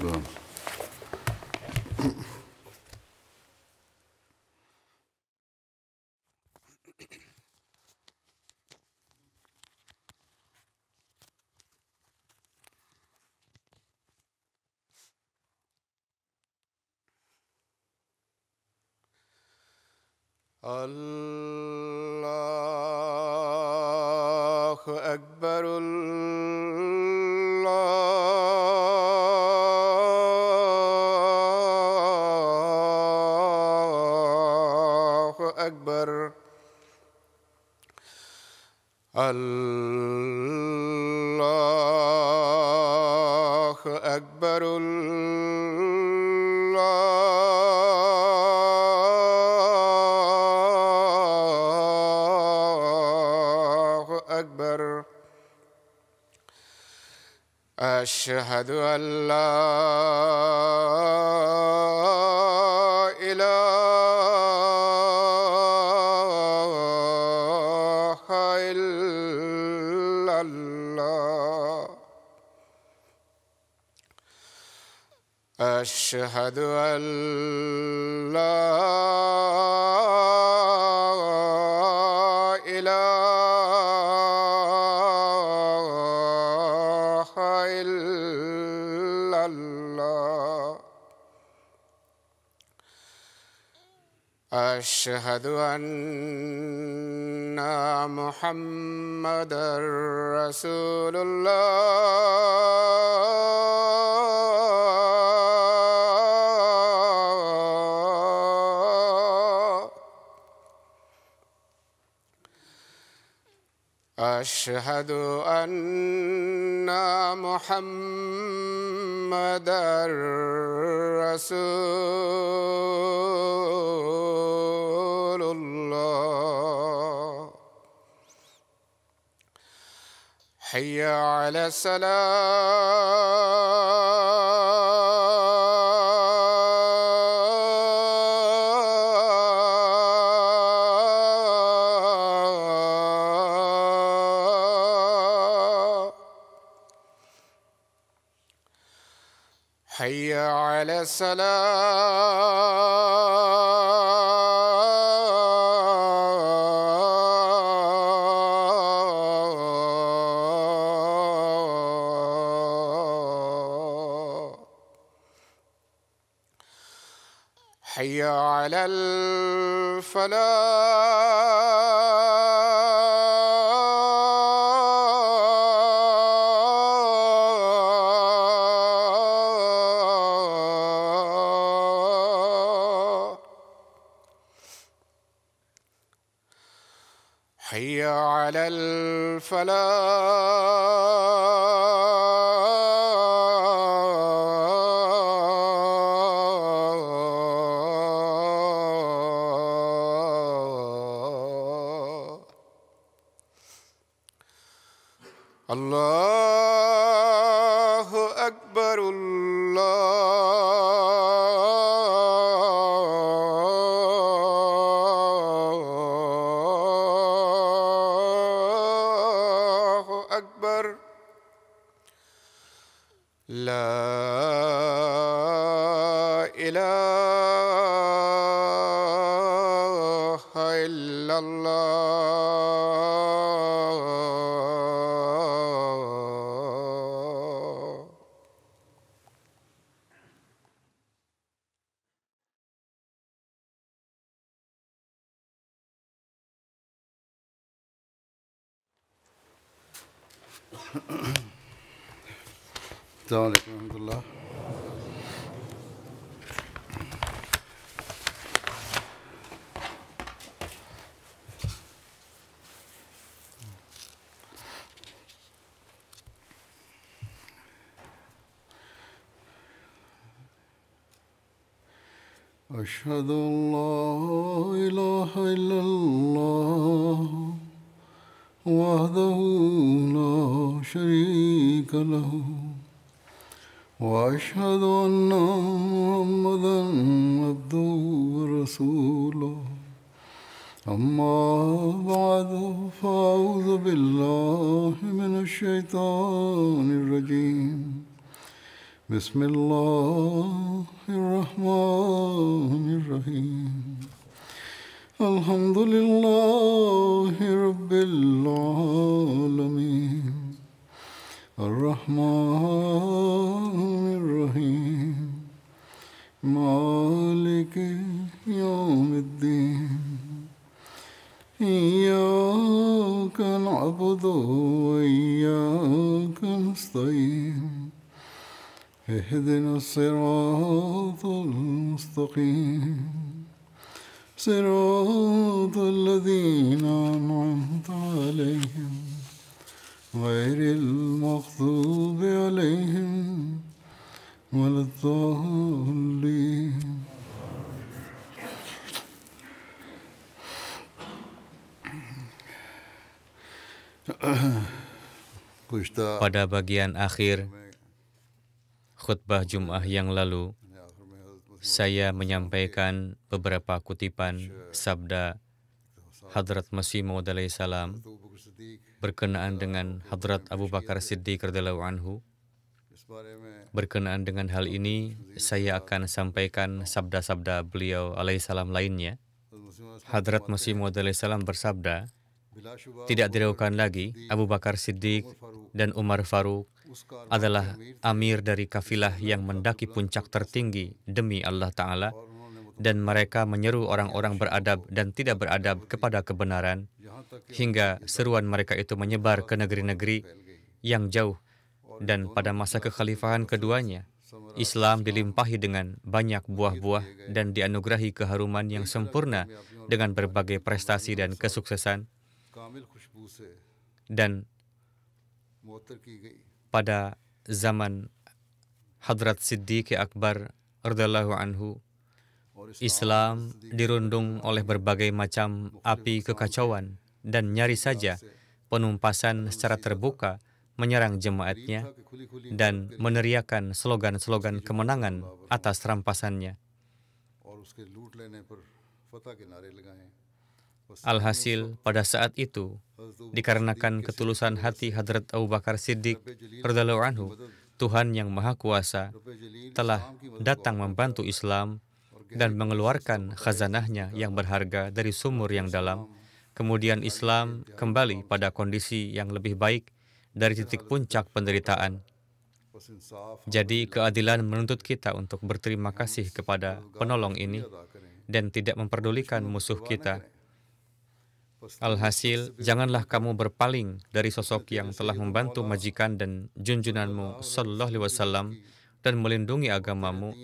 وبركاته. الله أكبر الله أكبر الله أكبر أشهد أن لا إله إلا الله أشهد أن لا أشهد أن محمدًا رسول الله أشهد أن محمدًا رسول الله حي على الصلاة حي على الصلاة حي على الفلاح حي على الفلاح الله أكبر الله أكبر لا إله إلا الله السلام عليكم ورحمة الله. أشهد أن لا إله إلا الله وحده لا شريك له وأشهد أن محمدًا عبده ورسوله أما بعد فأعوذ بالله من الشيطان الرجيم بسم الله الرحمن الرحيم الحمد لله رب العالمين الرحمن الرحيم مالك يوم الدين إياك نعبد وإياك نستعين اهدنا الصراط المستقيم صراط الذين أنعمت عليهم غير المغضوب عليهم ولا الضالين. Pada bagian akhir khutbah Jum'ah yang lalu, saya menyampaikan beberapa kutipan sabda Hadrat Masih Maud alaihi salam berkenaan dengan Hadrat Abu Bakar Siddiq radhiyallahu anhu. Berkenaan dengan hal ini, saya akan sampaikan sabda-sabda beliau alaihi salam lainnya. Hadrat Masih Maud alaihi salam bersabda, tidak diragukan lagi Abu Bakar Siddiq dan Umar Faruq adalah amir dari kafilah yang mendaki puncak tertinggi demi Allah Ta'ala, dan mereka menyeru orang-orang beradab dan tidak beradab kepada kebenaran, hingga seruan mereka itu menyebar ke negeri-negeri yang jauh. Dan pada masa kekhalifahan keduanya, Islam dilimpahi dengan banyak buah-buah dan dianugerahi keharuman yang sempurna dengan berbagai prestasi dan kesuksesan. Dan pada zaman Hadrat Siddiq Akbar radhiyallahu anhu, Islam dirundung oleh berbagai macam api kekacauan dan nyaris saja penumpasan secara terbuka menyerang jemaatnya dan meneriakan slogan-slogan kemenangan atas rampasannya. Alhasil, pada saat itu, dikarenakan ketulusan hati Hadrat Abu Bakar Siddiq radhiyallahu anhu, Tuhan yang Maha Kuasa telah datang membantu Islam dan mengeluarkan khazanahnya yang berharga dari sumur yang dalam. Kemudian Islam kembali pada kondisi yang lebih baik dari titik puncak penderitaan. Jadi keadilan menuntut kita untuk berterima kasih kepada penolong ini dan tidak memperdulikan musuh kita. Alhasil, janganlah kamu berpaling dari sosok yang telah membantu majikan dan junjunanmu sallallahu alaihi wasallam dan melindungi agamamu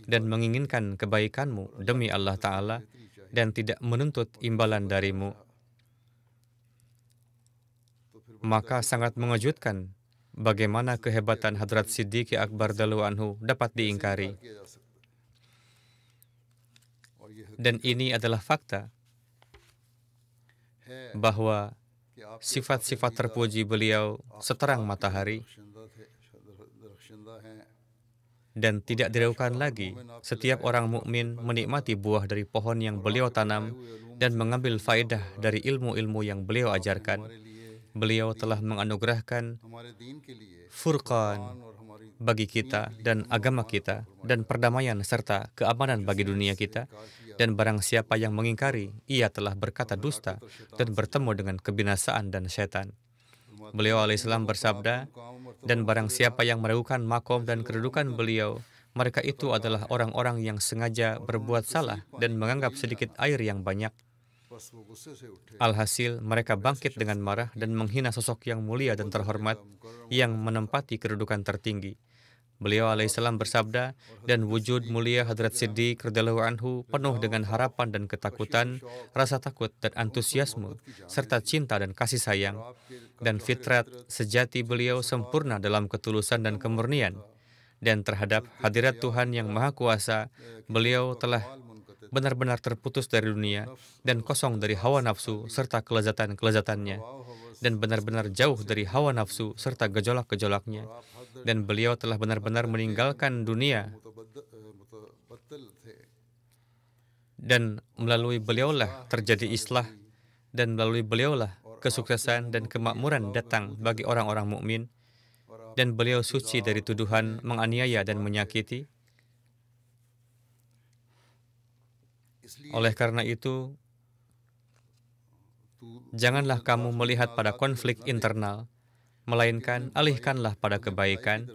dan menginginkan kebaikanmu demi Allah Ta'ala dan tidak menuntut imbalan darimu. Maka sangat mengejutkan bagaimana kehebatan Hadrat Siddiq Akbar radhiyallahu anhu dapat diingkari. Dan ini adalah fakta bahwa sifat-sifat terpuji beliau seterang matahari, dan tidak diragukan lagi setiap orang mukmin menikmati buah dari pohon yang beliau tanam dan mengambil faedah dari ilmu-ilmu yang beliau ajarkan. Beliau telah menganugerahkan furqan bagi kita dan agama kita dan perdamaian serta keamanan bagi dunia kita. Dan barang siapa yang mengingkari, ia telah berkata dusta dan bertemu dengan kebinasaan dan setan. Beliau alaihissalam bersabda, dan barang siapa yang meragukan makom dan kedudukan beliau, mereka itu adalah orang-orang yang sengaja berbuat salah dan menganggap sedikit air yang banyak. Alhasil, mereka bangkit dengan marah dan menghina sosok yang mulia dan terhormat yang menempati kedudukan tertinggi. Beliau alaihissalam bersabda, dan wujud mulia Hadrat Siddiq radhiyallahu anhu penuh dengan harapan dan ketakutan, rasa takut dan antusiasme, serta cinta dan kasih sayang. Dan fitrat sejati beliau sempurna dalam ketulusan dan kemurnian. Dan terhadap hadirat Tuhan yang Maha Kuasa, beliau telah benar-benar terputus dari dunia dan kosong dari hawa nafsu serta kelezatan-kelezatannya. Dan benar-benar jauh dari hawa nafsu serta gejolak-gejolaknya. Dan beliau telah benar-benar meninggalkan dunia. Dan melalui beliaulah terjadi islah, dan melalui beliaulah kesuksesan dan kemakmuran datang bagi orang-orang mukmin. dan beliau suci dari tuduhan menganiaya dan menyakiti. Oleh karena itu, janganlah kamu melihat pada konflik internal, melainkan alihkanlah pada kebaikan.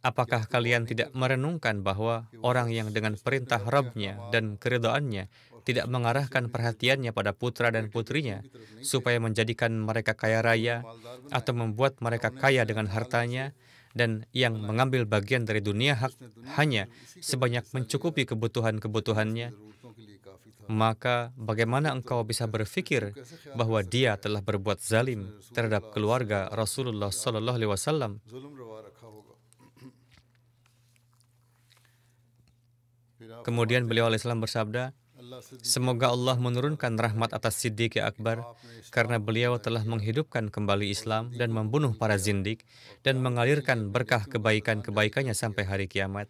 Apakah kalian tidak merenungkan bahwa orang yang dengan perintah Rabb-Nya dan keridhaannya tidak mengarahkan perhatiannya pada putra dan putrinya, supaya menjadikan mereka kaya raya, atau membuat mereka kaya dengan hartanya, dan yang mengambil bagian dari dunia hanya sebanyak mencukupi kebutuhan-kebutuhannya, maka bagaimana engkau bisa berpikir bahwa dia telah berbuat zalim terhadap keluarga Rasulullah Sallallahu Alaihi Wasallam? Kemudian beliau alaihissalam bersabda, semoga Allah menurunkan rahmat atas Siddiq Akbar, karena beliau telah menghidupkan kembali Islam dan membunuh para zindik dan mengalirkan berkah kebaikan-kebaikannya sampai hari kiamat.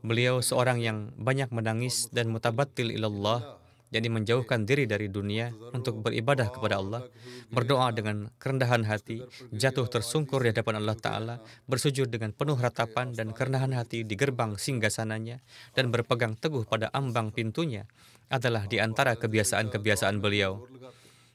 Beliau seorang yang banyak menangis dan mutabattil ilallah, jadi menjauhkan diri dari dunia untuk beribadah kepada Allah, berdoa dengan kerendahan hati, jatuh tersungkur di hadapan Allah Ta'ala, bersujud dengan penuh ratapan dan kerendahan hati di gerbang singgasananya, dan berpegang teguh pada ambang pintunya, adalah di antara kebiasaan-kebiasaan beliau.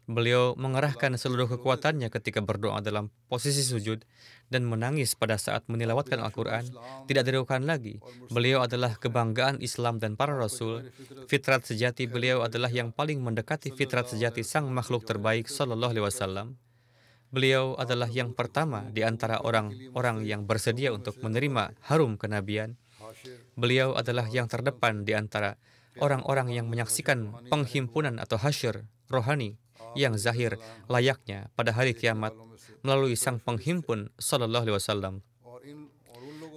Beliau mengerahkan seluruh kekuatannya ketika berdoa dalam posisi sujud dan menangis pada saat menilawatkan Al-Quran. Tidak diragukan lagi, beliau adalah kebanggaan Islam dan para Rasul. Fitrat sejati beliau adalah yang paling mendekati fitrat sejati sang makhluk terbaik Sallallahu Alaihi Wasallam. Beliau adalah yang pertama di antara orang-orang yang bersedia untuk menerima harum kenabian. Beliau adalah yang terdepan di antara orang-orang yang menyaksikan penghimpunan atau hasyr rohani yang zahir layaknya pada hari kiamat melalui sang penghimpun Sallallahu Alaihi Wasallam.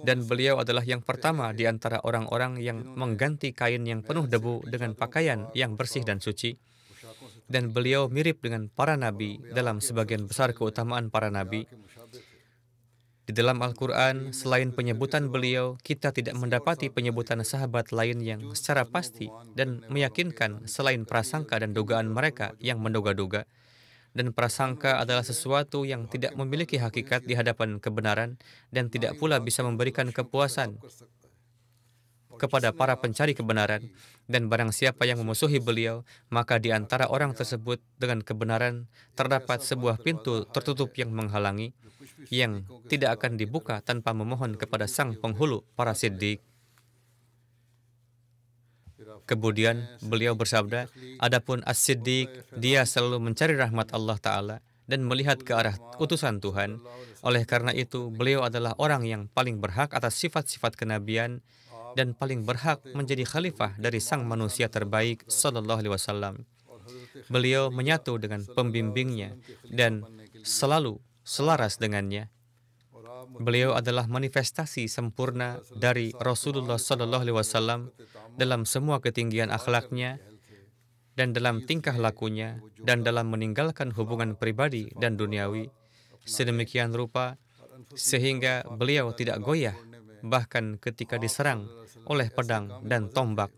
Dan beliau adalah yang pertama di antara orang-orang yang mengganti kain yang penuh debu dengan pakaian yang bersih dan suci. Dan beliau mirip dengan para nabi dalam sebagian besar keutamaan para nabi. Di dalam Al-Quran, selain penyebutan beliau, kita tidak mendapati penyebutan sahabat lain yang secara pasti dan meyakinkan selain prasangka dan dugaan mereka yang menduga-duga. Dan prasangka adalah sesuatu yang tidak memiliki hakikat di hadapan kebenaran dan tidak pula bisa memberikan kepuasan kepada para pencari kebenaran. Dan barang siapa yang memusuhi beliau, maka di antara orang tersebut dengan kebenaran terdapat sebuah pintu tertutup yang menghalangi, yang tidak akan dibuka tanpa memohon kepada sang penghulu para siddiq. Kemudian beliau bersabda, adapun as-siddiq, dia selalu mencari rahmat Allah Ta'ala dan melihat ke arah utusan Tuhan. Oleh karena itu, beliau adalah orang yang paling berhak atas sifat-sifat kenabian dan paling berhak menjadi khalifah dari sang manusia terbaik Sallallahu Alaihi Wasallam. Beliau menyatu dengan pembimbingnya dan selalu selaras dengannya. Beliau adalah manifestasi sempurna dari Rasulullah Sallallahu Alaihi Wasallam dalam semua ketinggian akhlaknya dan dalam tingkah lakunya dan dalam meninggalkan hubungan pribadi dan duniawi sedemikian rupa sehingga beliau tidak goyah bahkan ketika diserang oleh pedang dan tombak.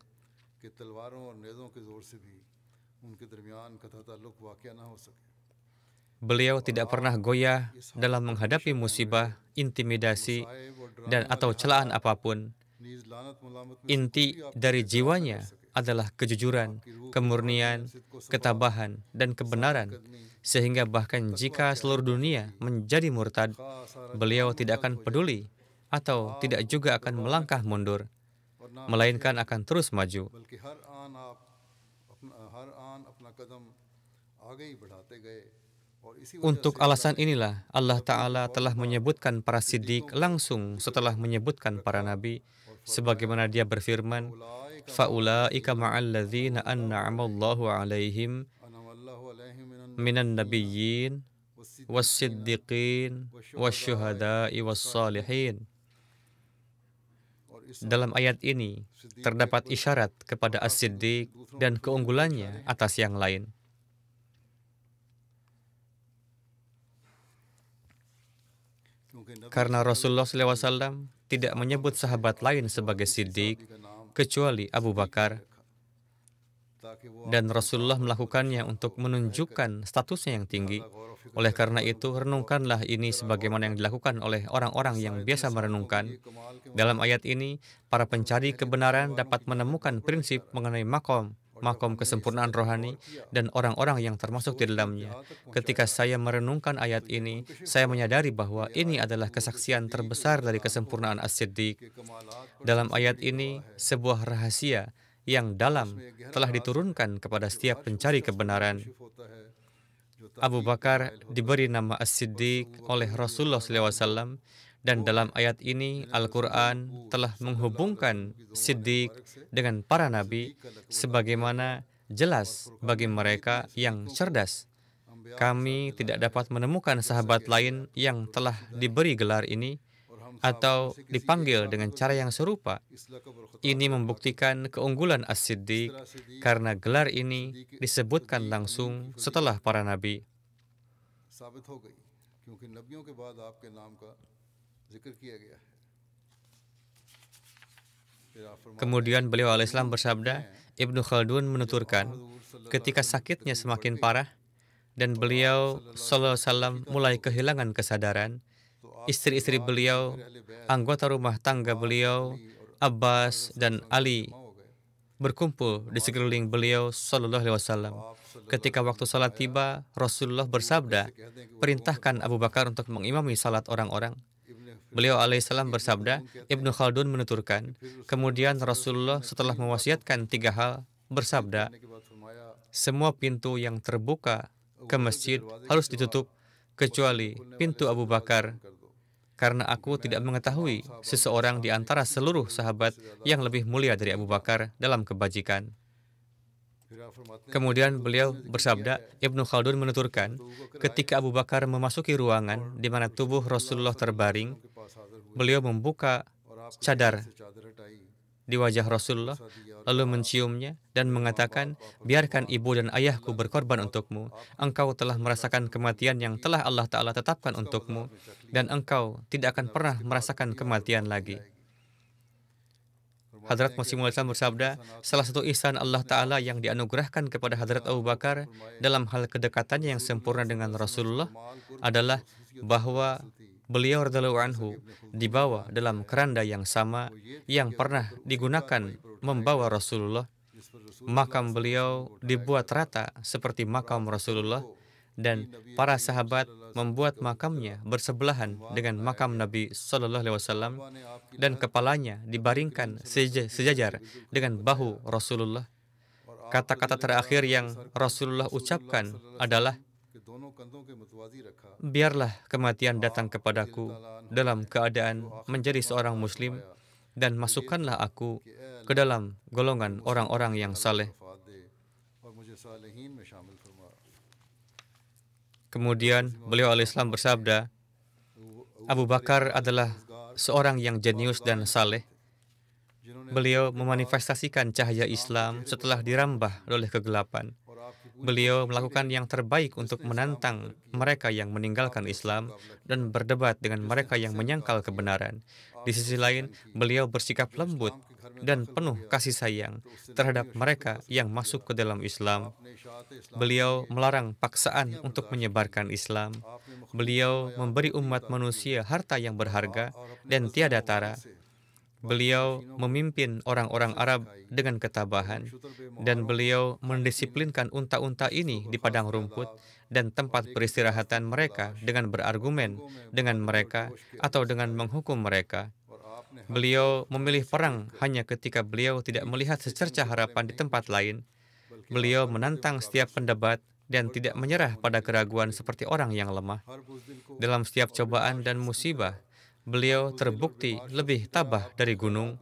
Beliau tidak pernah goyah dalam menghadapi musibah, intimidasi, dan atau celaan apapun. Inti dari jiwanya adalah kejujuran, kemurnian, ketabahan, dan kebenaran. Sehingga bahkan jika seluruh dunia menjadi murtad, beliau tidak akan peduli atau tidak juga akan melangkah mundur, melainkan akan terus maju. Untuk alasan inilah Allah Ta'ala telah menyebutkan para siddiq langsung setelah menyebutkan para nabi, sebagaimana Dia berfirman, فَأُولَٰئِكَ مَعَ الَّذِينَ أَنْعَمَ اللَّهُ عَلَيْهِمْ مِنَ النَّبِيِّينَ وَالصِّدِّقِينَ وَالشُّهَدَاءِ وَالصَّالِحِينَ. Dalam ayat ini terdapat isyarat kepada as-siddiq dan keunggulannya atas yang lain. Karena Rasulullah SAW tidak menyebut sahabat lain sebagai siddiq kecuali Abu Bakar, dan Rasulullah melakukannya untuk menunjukkan statusnya yang tinggi Oleh karena itu, renungkanlah ini sebagaimana yang dilakukan oleh orang-orang yang biasa merenungkan. Dalam ayat ini, para pencari kebenaran dapat menemukan prinsip mengenai makom kesempurnaan rohani dan orang-orang yang termasuk di dalamnya. Ketika saya merenungkan ayat ini, saya menyadari bahwa ini adalah kesaksian terbesar dari kesempurnaan As-Siddiq. Dalam ayat ini, sebuah rahasia yang dalam telah diturunkan kepada setiap pencari kebenaran. Abu Bakar diberi nama As-Siddiq oleh Rasulullah SAW, dan dalam ayat ini Al-Quran telah menghubungkan Siddiq dengan para nabi sebagaimana jelas bagi mereka yang cerdas. Kami tidak dapat menemukan sahabat lain yang telah diberi gelar ini atau dipanggil dengan cara yang serupa. Ini membuktikan keunggulan As-Siddiq karena gelar ini disebutkan langsung setelah para nabi. Kemudian beliau alaihissalam bersabda, Ibnu Khaldun menuturkan, ketika sakitnya semakin parah dan beliau sallallahu alaihi wasallam mulai kehilangan kesadaran, istri-istri beliau, anggota rumah tangga beliau, Abbas dan Ali berkumpul di sekeliling beliau sallallahu alaihi wasallam. Ketika waktu salat tiba, Rasulullah bersabda, perintahkan Abu Bakar untuk mengimami salat orang-orang. Beliau alaihissalam bersabda, Ibnu Khaldun menuturkan, kemudian Rasulullah setelah mewasiatkan 3 hal, bersabda, semua pintu yang terbuka ke masjid harus ditutup, kecuali pintu Abu Bakar, karena aku tidak mengetahui seseorang di antara seluruh sahabat yang lebih mulia dari Abu Bakar dalam kebajikan. Kemudian beliau bersabda, Ibnu Khaldun menuturkan, ketika Abu Bakar memasuki ruangan di mana tubuh Rasulullah terbaring, beliau membuka cadar di wajah Rasulullah, lalu menciumnya dan mengatakan, biarkan ibu dan ayahku berkorban untukmu. Engkau telah merasakan kematian yang telah Allah Ta'ala tetapkan untukmu, dan engkau tidak akan pernah merasakan kematian lagi. Hadrat Masih Maud bersabda, salah satu ihsan Allah Ta'ala yang dianugerahkan kepada Hadrat Abu Bakar dalam hal kedekatannya yang sempurna dengan Rasulullah adalah bahwa beliau radhiyallahu anhu dibawa dalam keranda yang sama yang pernah digunakan membawa Rasulullah. Makam beliau dibuat rata seperti makam Rasulullah, dan para sahabat membuat makamnya bersebelahan dengan makam Nabi Sallallahu Alaihi Wasallam, dan kepalanya dibaringkan sejajar dengan bahu Rasulullah. Kata-kata terakhir yang Rasulullah ucapkan adalah, biarlah kematian datang kepadaku dalam keadaan menjadi seorang muslim, dan masukkanlah aku ke dalam golongan orang-orang yang saleh. Kemudian beliau alaihissalam bersabda, Abu Bakar adalah seorang yang jenius dan saleh. Beliau memanifestasikan cahaya Islam setelah dirambah oleh kegelapan. Beliau melakukan yang terbaik untuk menantang mereka yang meninggalkan Islam dan berdebat dengan mereka yang menyangkal kebenaran. Di sisi lain, beliau bersikap lembut dan penuh kasih sayang terhadap mereka yang masuk ke dalam Islam. Beliau melarang paksaan untuk menyebarkan Islam. Beliau memberi umat manusia harta yang berharga dan tiada tara. Beliau memimpin orang-orang Arab dengan ketabahan, dan beliau mendisiplinkan unta-unta ini di padang rumput dan tempat peristirahatan mereka dengan berargumen dengan mereka atau dengan menghukum mereka. Beliau memilih perang hanya ketika beliau tidak melihat secercah harapan di tempat lain. Beliau menantang setiap pendebat dan tidak menyerah pada keraguan seperti orang yang lemah. Dalam setiap cobaan dan musibah, beliau terbukti lebih tabah dari gunung.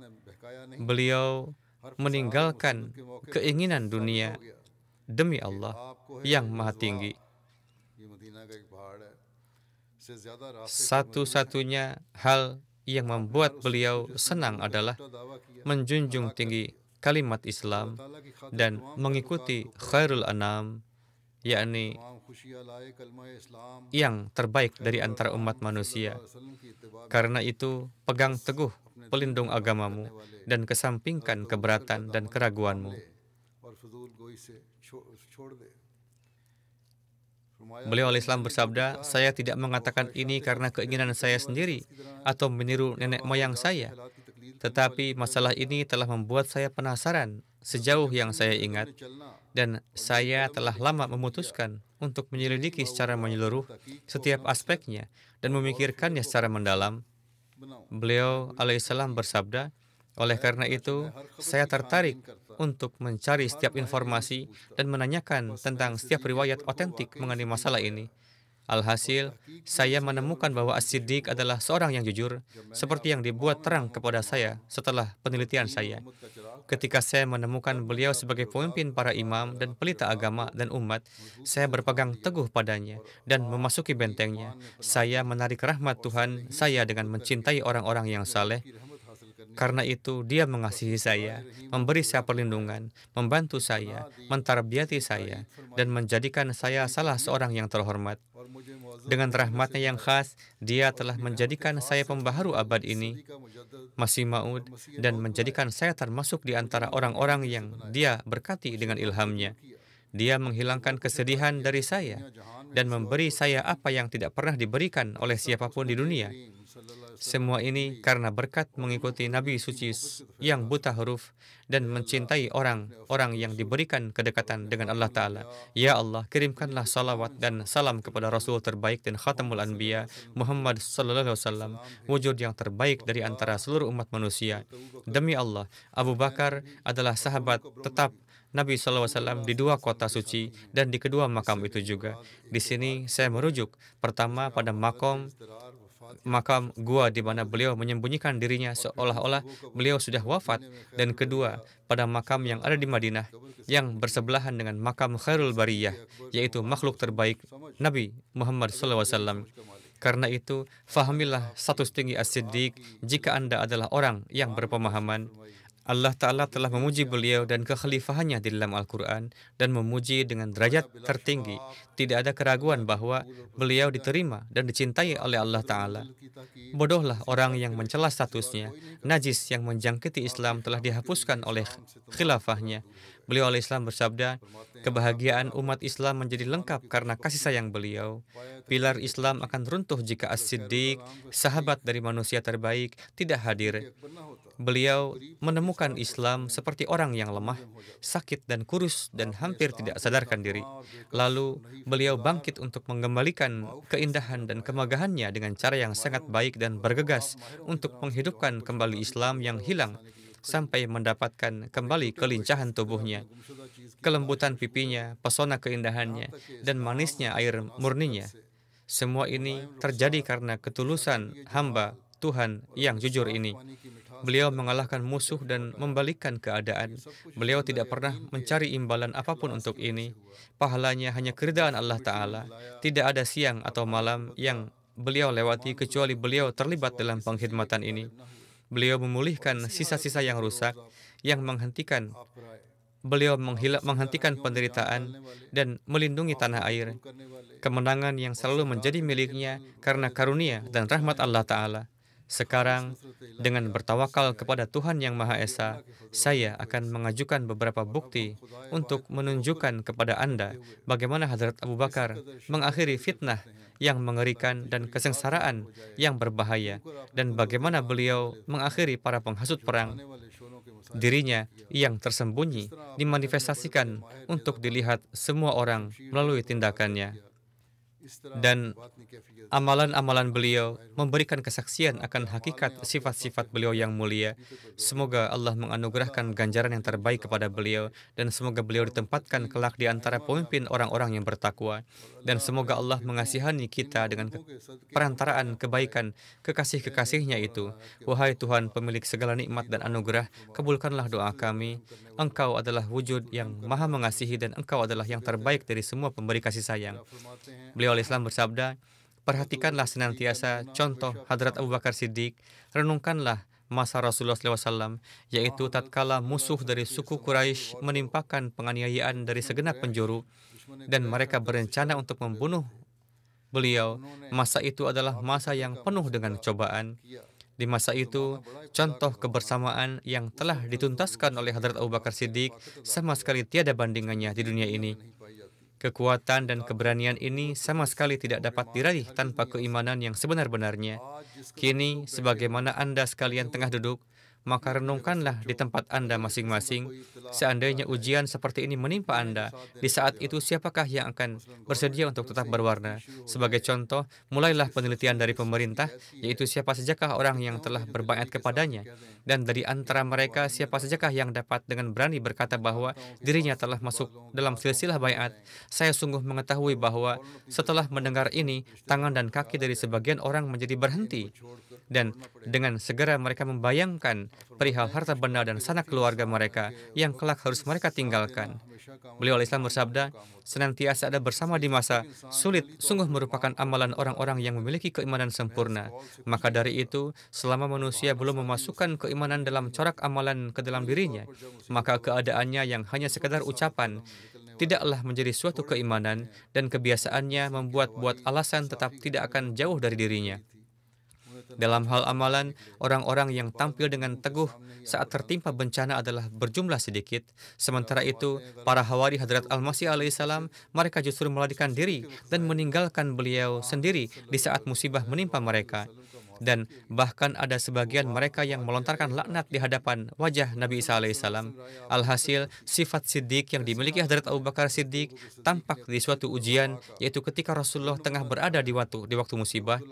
Beliau meninggalkan keinginan dunia demi Allah yang Maha Tinggi. Satu-satunya hal yang membuat beliau senang adalah menjunjung tinggi kalimat Islam dan mengikuti khairul anam, yakni yang terbaik dari antara umat manusia. Karena itu, pegang teguh pelindung agamamu dan kesampingkan keberatan dan keraguanmu. Beliau alaihissalam bersabda, saya tidak mengatakan ini karena keinginan saya sendiri atau meniru nenek moyang saya, tetapi masalah ini telah membuat saya penasaran sejauh yang saya ingat, dan saya telah lama memutuskan untuk menyelidiki secara menyeluruh setiap aspeknya dan memikirkannya secara mendalam. Beliau alaihissalam bersabda, oleh karena itu, saya tertarik untuk mencari setiap informasi dan menanyakan tentang setiap riwayat otentik mengenai masalah ini. Alhasil, saya menemukan bahwa As-Siddiq adalah seorang yang jujur, seperti yang dibuat terang kepada saya setelah penelitian saya. Ketika saya menemukan beliau sebagai pemimpin para imam dan pelita agama dan umat, saya berpegang teguh padanya dan memasuki bentengnya. Saya menarik rahmat Tuhan saya dengan mencintai orang-orang yang saleh. Karena itu, dia mengasihi saya, memberi saya perlindungan, membantu saya, mentarbiyati saya, dan menjadikan saya salah seorang yang terhormat. Dengan rahmatnya yang khas, dia telah menjadikan saya pembaharu abad ini, Masih Maud, dan menjadikan saya termasuk di antara orang-orang yang dia berkati dengan ilhamnya. Dia menghilangkan kesedihan dari saya dan memberi saya apa yang tidak pernah diberikan oleh siapapun di dunia. Semua ini karena berkat mengikuti Nabi suci yang buta huruf dan mencintai orang-orang yang diberikan kedekatan dengan Allah Ta'ala. Ya Allah, kirimkanlah salawat dan salam kepada Rasul terbaik dan Khatamul Anbiya, Muhammad Sallallahu Alaihi Wasallam, wujud yang terbaik dari antara seluruh umat manusia. Demi Allah, Abu Bakar adalah sahabat tetap Nabi SAW di dua kota suci dan di kedua makam itu juga. Di sini saya merujuk pertama pada makam gua di mana beliau menyembunyikan dirinya seolah-olah beliau sudah wafat, dan kedua pada makam yang ada di Madinah yang bersebelahan dengan makam Khairul Bariyah, yaitu makhluk terbaik Nabi Muhammad SAW. Karena itu, fahamilah status tinggi As-Siddiq jika Anda adalah orang yang berpemahaman. Allah Ta'ala telah memuji beliau dan kekhalifahannya di dalam Al-Quran dan memuji dengan derajat tertinggi. Tidak ada keraguan bahwa beliau diterima dan dicintai oleh Allah Ta'ala. Bodohlah orang yang mencela statusnya. Najis yang menjangkiti Islam telah dihapuskan oleh khilafahnya. Beliau alaihissalam bersabda, kebahagiaan umat Islam menjadi lengkap karena kasih sayang beliau. Pilar Islam akan runtuh jika As-Siddiq, sahabat dari manusia terbaik, tidak hadir. Beliau menemukan Islam seperti orang yang lemah, sakit dan kurus dan hampir tidak sadarkan diri. Lalu beliau bangkit untuk mengembalikan keindahan dan kemegahannya dengan cara yang sangat baik dan bergegas untuk menghidupkan kembali Islam yang hilang sampai mendapatkan kembali kelincahan tubuhnya, kelembutan pipinya, pesona keindahannya, dan manisnya air murninya. Semua ini terjadi karena ketulusan hamba Tuhan yang jujur ini. Beliau mengalahkan musuh dan membalikkan keadaan. Beliau tidak pernah mencari imbalan apapun untuk ini. Pahalanya hanya keridaan Allah Ta'ala. Tidak ada siang atau malam yang beliau lewati kecuali beliau terlibat dalam pengkhidmatan ini. Beliau memulihkan sisa-sisa yang rusak, yang menghentikan penderitaan dan melindungi tanah air. Kemenangan yang selalu menjadi miliknya karena karunia dan rahmat Allah Ta'ala. Sekarang, dengan bertawakal kepada Tuhan Yang Maha Esa, saya akan mengajukan beberapa bukti untuk menunjukkan kepada Anda bagaimana Hadrat Abu Bakar mengakhiri fitnah yang mengerikan dan kesengsaraan yang berbahaya, dan bagaimana beliau mengakhiri para penghasut perang. Dirinya yang tersembunyi dimanifestasikan untuk dilihat semua orang melalui tindakannya. Dan amalan-amalan beliau memberikan kesaksian akan hakikat sifat-sifat beliau yang mulia. Semoga Allah menganugerahkan ganjaran yang terbaik kepada beliau, dan semoga beliau ditempatkan kelak di antara pemimpin orang-orang yang bertakwa. Dan semoga Allah mengasihani kita dengan perantaraan kebaikan kekasih-kekasihnya itu. Wahai Tuhan pemilik segala nikmat dan anugerah, kabulkanlah doa kami. Engkau adalah wujud yang maha mengasihi dan Engkau adalah yang terbaik dari semua pemberi kasih sayang. Beliau alaihissalam bersabda, perhatikanlah senantiasa contoh Hadrat Abu Bakar Siddiq, renungkanlah masa Rasulullah SAW, yaitu tatkala musuh dari suku Quraisy menimpakan penganiayaan dari segenap penjuru, dan mereka berencana untuk membunuh beliau. Masa itu adalah masa yang penuh dengan cobaan. Di masa itu, contoh kebersamaan yang telah dituntaskan oleh Hadrat Abu Bakar Siddiq sama sekali tiada bandingannya di dunia ini. Kekuatan dan keberanian ini sama sekali tidak dapat diraih tanpa keimanan yang sebenar-benarnya. Kini, sebagaimana Anda sekalian tengah duduk, maka renungkanlah di tempat Anda masing-masing. Seandainya ujian seperti ini menimpa Anda, di saat itu siapakah yang akan bersedia untuk tetap berwarna? Sebagai contoh, mulailah penelitian dari pemerintah, yaitu siapa sajakah orang yang telah berbaiat kepadanya. Dan dari antara mereka, siapa sajakah yang dapat dengan berani berkata bahwa dirinya telah masuk dalam silsilah baiat. Saya sungguh mengetahui bahwa setelah mendengar ini, tangan dan kaki dari sebagian orang menjadi berhenti. Dan dengan segera mereka membayangkan perihal harta benda dan sanak keluarga mereka yang kelak harus mereka tinggalkan. Beliau Al-Islam bersabda, senantiasa ada bersama di masa sulit sungguh merupakan amalan orang-orang yang memiliki keimanan sempurna. Maka dari itu, selama manusia belum memasukkan keimanan dalam corak amalan ke dalam dirinya, maka keadaannya yang hanya sekedar ucapan tidaklah menjadi suatu keimanan, dan kebiasaannya membuat-buat alasan tetap tidak akan jauh dari dirinya. Dalam hal amalan, orang-orang yang tampil dengan teguh saat tertimpa bencana adalah berjumlah sedikit. Sementara itu, para hawari Hadrat Al-Masih alaihissalam, mereka justru melarikan diri dan meninggalkan beliau sendiri di saat musibah menimpa mereka. Dan bahkan ada sebagian mereka yang melontarkan laknat di hadapan wajah Nabi Isa alaihissalam. Alhasil, sifat siddiq yang dimiliki Hadrat Abu Bakar Siddiq tampak di suatu ujian, yaitu ketika Rasulullah tengah berada di waktu musibah.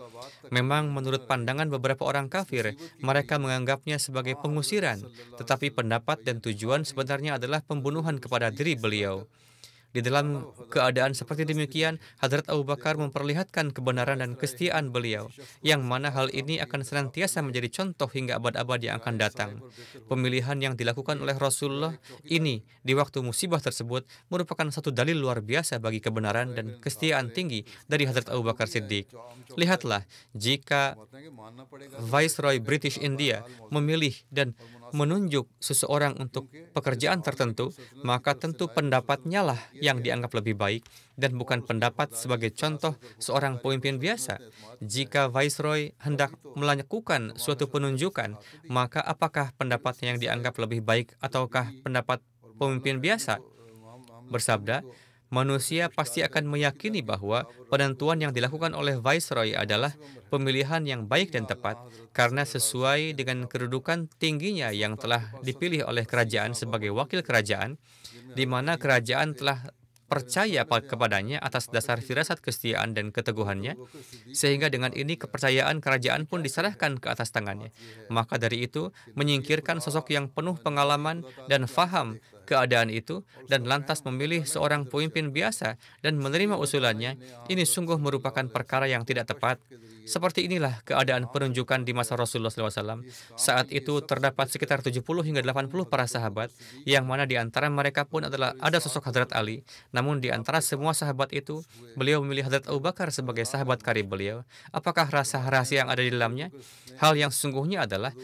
Memang menurut pandangan beberapa orang kafir, mereka menganggapnya sebagai pengusiran, tetapi pendapat dan tujuan sebenarnya adalah pembunuhan kepada diri beliau. Di dalam keadaan seperti demikian, Hadrat Abu Bakar memperlihatkan kebenaran dan kesetiaan beliau, yang mana hal ini akan senantiasa menjadi contoh hingga abad-abad yang akan datang. Pemilihan yang dilakukan oleh Rasulullah ini di waktu musibah tersebut merupakan satu dalil luar biasa bagi kebenaran dan kesetiaan tinggi dari Hadrat Abu Bakar Siddiq. Lihatlah, jika Viceroy British India memilih dan menunjuk seseorang untuk pekerjaan tertentu, maka tentu pendapatnya lah yang dianggap lebih baik dan bukan pendapat sebagai contoh seorang pemimpin biasa. Jika Viceroy hendak melakukan suatu penunjukan, maka apakah pendapatnya yang dianggap lebih baik ataukah pendapat pemimpin biasa? Bersabda, manusia pasti akan meyakini bahwa penentuan yang dilakukan oleh Viceroy adalah pemilihan yang baik dan tepat, karena sesuai dengan kedudukan tingginya yang telah dipilih oleh kerajaan sebagai wakil kerajaan, di mana kerajaan telah percaya kepadanya atas dasar firasat kesetiaan dan keteguhannya, sehingga dengan ini kepercayaan kerajaan pun diserahkan ke atas tangannya. Maka dari itu, menyingkirkan sosok yang penuh pengalaman dan faham keadaan itu, dan lantas memilih seorang pemimpin biasa dan menerima usulannya, ini sungguh merupakan perkara yang tidak tepat. Seperti inilah keadaan penunjukan di masa Rasulullah SAW. Saat itu terdapat sekitar 70 hingga 80 para sahabat, yang mana di antara mereka pun ada sosok Hadrat Ali. Namun di antara semua sahabat itu, beliau memilih Hadrat Abu Bakar sebagai sahabat karib beliau. Apakah rahasia yang ada di dalamnya? Hal yang sesungguhnya adalah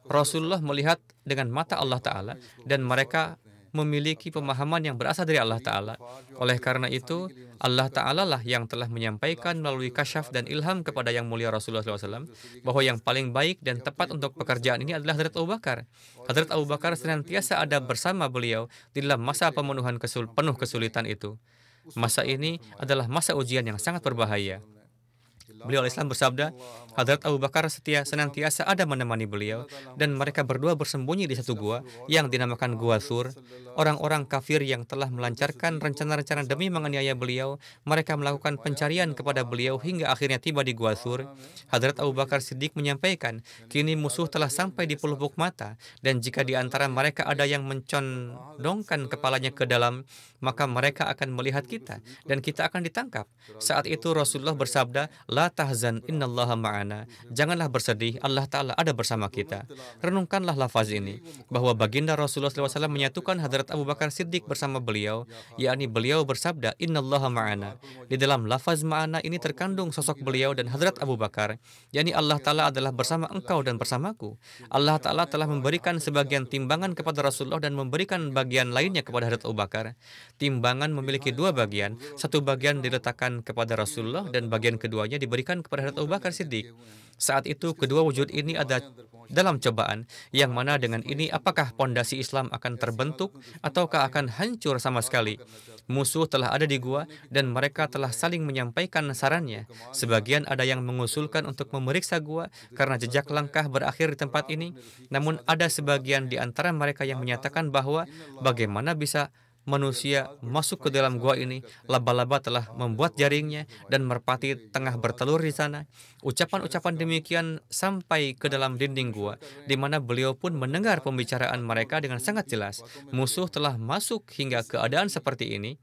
Rasulullah melihat dengan mata Allah Ta'ala, dan mereka memiliki pemahaman yang berasal dari Allah Ta'ala. Oleh karena itu, Allah Ta'ala lah yang telah menyampaikan melalui kasyaf dan ilham kepada yang mulia Rasulullah SAW bahwa yang paling baik dan tepat untuk pekerjaan ini adalah Hadrat Abu Bakar. Hadrat Abu Bakar senantiasa ada bersama beliau di dalam masa pemenuhan penuh kesulitan itu. Masa ini adalah masa ujian yang sangat berbahaya. Beliau Al-Islam bersabda, Hadrat Abu Bakar senantiasa ada menemani beliau, dan mereka berdua bersembunyi di satu gua yang dinamakan Gua Thur. Orang-orang kafir yang telah melancarkan rencana-rencana demi menganiaya beliau, mereka melakukan pencarian kepada beliau hingga akhirnya tiba di Gua Thur. Hadrat Abu Bakar Siddiq menyampaikan, kini musuh telah sampai di pelupuk mata, dan jika di antara mereka ada yang mencondongkan kepalanya ke dalam, maka mereka akan melihat kita, dan kita akan ditangkap. Saat itu Rasulullah bersabda, La tahzan innallaha ma'ana. Janganlah bersedih, Allah Ta'ala ada bersama kita. Renungkanlah lafaz ini, bahwa baginda Rasulullah SAW menyatukan Hadrat Abu Bakar Siddiq bersama beliau, yakni beliau bersabda, Innallaha ma'ana. Di dalam lafaz ma'ana ini terkandung sosok beliau dan Hadrat Abu Bakar, yakni Allah Ta'ala adalah bersama engkau dan bersamaku. Allah Ta'ala telah memberikan sebagian timbangan kepada Rasulullah dan memberikan bagian lainnya kepada Hadrat Abu Bakar. Timbangan memiliki dua bagian, satu bagian diletakkan kepada Rasulullah dan bagian keduanya diberikan kepada Hadrat Abu Bakar Siddiq. Saat itu kedua wujud ini ada dalam cobaan, yang mana dengan ini apakah pondasi Islam akan terbentuk ataukah akan hancur sama sekali. Musuh telah ada di gua dan mereka telah saling menyampaikan sarannya. Sebagian ada yang mengusulkan untuk memeriksa gua karena jejak langkah berakhir di tempat ini. Namun ada sebagian di antara mereka yang menyatakan bahwa bagaimana bisa manusia masuk ke dalam gua ini, laba-laba telah membuat jaringnya dan merpati tengah bertelur di sana. Ucapan-ucapan demikian sampai ke dalam dinding gua, di mana beliau pun mendengar pembicaraan mereka dengan sangat jelas. Musuh telah masuk hingga keadaan seperti ini.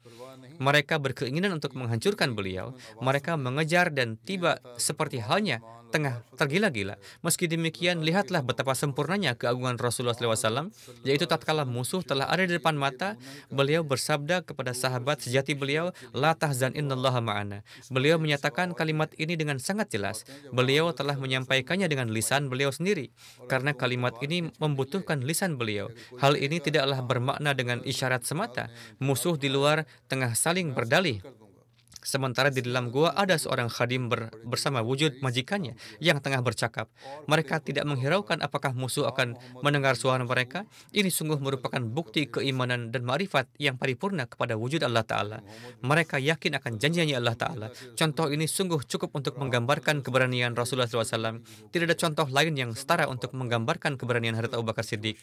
Mereka berkeinginan untuk menghancurkan beliau. Mereka mengejar dan tiba seperti halnya tengah tergila-gila. Meski demikian, lihatlah betapa sempurnanya keagungan Rasulullah SAW, yaitu tatkala musuh telah ada di depan mata, beliau bersabda kepada sahabat sejati beliau, La tahzan innallaha ma'ana. Beliau menyatakan kalimat ini dengan sangat jelas. Beliau telah menyampaikannya dengan lisan beliau sendiri, karena kalimat ini membutuhkan lisan beliau. Hal ini tidaklah bermakna dengan isyarat semata. Musuh di luar tengah saling berdalih. Sementara di dalam gua ada seorang khadim bersama wujud majikannya yang tengah bercakap. Mereka tidak menghiraukan apakah musuh akan mendengar suara mereka. Ini sungguh merupakan bukti keimanan dan ma'rifat yang paripurna kepada wujud Allah Ta'ala. Mereka yakin akan janjinya Allah Ta'ala. Contoh ini sungguh cukup untuk menggambarkan keberanian Rasulullah SAW. Tidak ada contoh lain yang setara untuk menggambarkan keberanian Hadrat Abu Bakar Siddiq.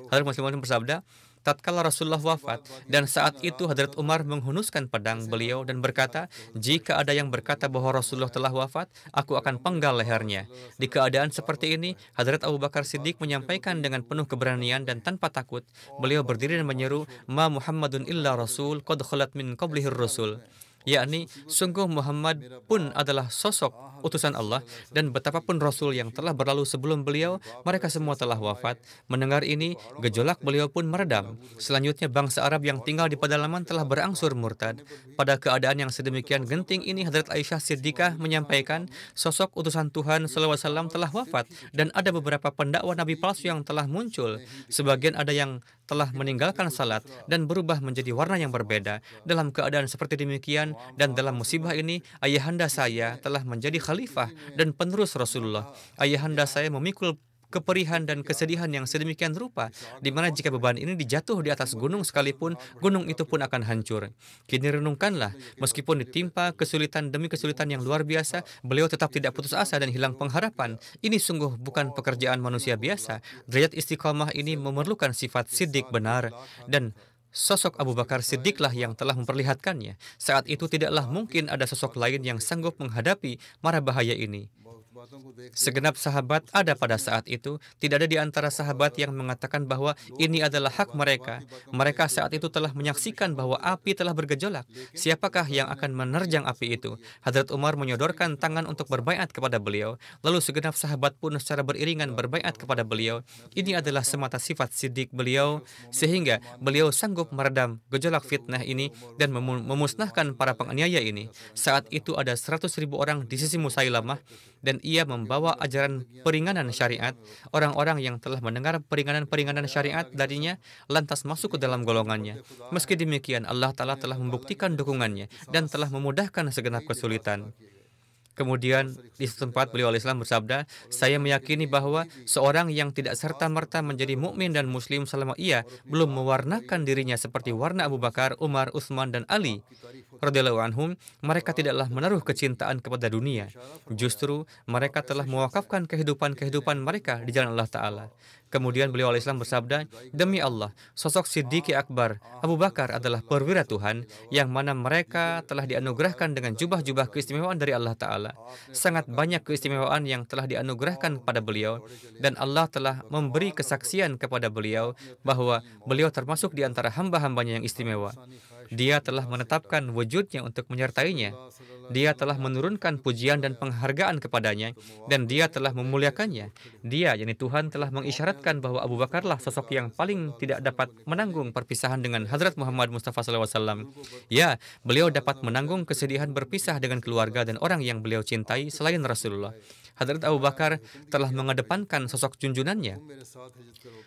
Hadrat Muslim bersabda, tatkala Rasulullah wafat, dan saat itu Hadrat Umar menghunuskan pedang beliau dan berkata, jika ada yang berkata bahwa Rasulullah telah wafat, aku akan penggal lehernya. Di keadaan seperti ini, Hadrat Abu Bakar Siddiq menyampaikan dengan penuh keberanian dan tanpa takut. Beliau berdiri dan menyeru, Ma Muhammadun illa Rasul, qad khalat min qablihir Rasul. Yakni, sungguh Muhammad pun adalah sosok utusan Allah, dan betapapun Rasul yang telah berlalu sebelum beliau, mereka semua telah wafat. Mendengar ini, gejolak beliau pun meredam. Selanjutnya, bangsa Arab yang tinggal di pedalaman telah berangsur murtad. Pada keadaan yang sedemikian genting ini, Hadrat Aisyah Siddiqah menyampaikan, sosok utusan Tuhan SAW telah wafat, dan ada beberapa pendakwa Nabi palsu yang telah muncul. Sebagian ada yang telah meninggalkan salat dan berubah menjadi warna yang berbeda. Dalam keadaan seperti demikian dan dalam musibah ini, ayahanda saya telah menjadi khalifah dan penerus Rasulullah. Ayahanda saya memikul keperihan dan kesedihan yang sedemikian rupa, di mana jika beban ini dijatuh di atas gunung sekalipun, gunung itu pun akan hancur. Kini renungkanlah, meskipun ditimpa kesulitan demi kesulitan yang luar biasa, beliau tetap tidak putus asa dan hilang pengharapan. Ini sungguh bukan pekerjaan manusia biasa. Derajat istiqamah ini memerlukan sifat siddiq benar, dan sosok Abu Bakar Siddiqlah yang telah memperlihatkannya. Saat itu tidaklah mungkin ada sosok lain yang sanggup menghadapi mara bahaya ini. Segenap sahabat ada pada saat itu. Tidak ada di antara sahabat yang mengatakan bahwa ini adalah hak mereka. Mereka saat itu telah menyaksikan bahwa api telah bergejolak. Siapakah yang akan menerjang api itu? Hadrat Umar menyodorkan tangan untuk berbaiat kepada beliau. Lalu segenap sahabat pun secara beriringan berbaiat kepada beliau. Ini adalah semata sifat siddiq beliau, sehingga beliau sanggup meredam gejolak fitnah ini dan memusnahkan para penganiaya ini. Saat itu ada 100.000 orang di sisi Musailamah, dan ia membawa ajaran peringanan syariat. Orang-orang yang telah mendengar peringanan-peringanan syariat darinya lantas masuk ke dalam golongannya. Meski demikian, Allah Ta'ala telah membuktikan dukungannya dan telah memudahkan segenap kesulitan. Kemudian di tempat beliau alaihissalam bersabda, saya meyakini bahwa seorang yang tidak serta-merta menjadi mukmin dan muslim selama ia belum mewarnakan dirinya seperti warna Abu Bakar, Umar, Utsman, dan Ali radhiyallahu anhum, mereka tidaklah menaruh kecintaan kepada dunia. Justru mereka telah mewakafkan kehidupan mereka di jalan Allah Ta'ala. Kemudian beliau alaihissalam bersabda, demi Allah, sosok Siddiq Akbar Abu Bakar adalah perwira Tuhan, yang mana mereka telah dianugerahkan dengan jubah-jubah keistimewaan dari Allah Ta'ala. Sangat banyak keistimewaan yang telah dianugerahkan kepada beliau, dan Allah telah memberi kesaksian kepada beliau bahwa beliau termasuk di antara hamba-hambanya yang istimewa. Dia telah menetapkan wujudnya untuk menyertainya. Dia telah menurunkan pujian dan penghargaan kepadanya, dan dia telah memuliakannya. Dia, yakni Tuhan, telah mengisyaratkan bahwa Abu Bakarlah sosok yang paling tidak dapat menanggung perpisahan dengan Hadrat Muhammad Mustafa SAW. Ya, beliau dapat menanggung kesedihan berpisah dengan keluarga dan orang yang beliau cintai selain Rasulullah. Hadrat Abu Bakar telah mengedepankan sosok junjunannya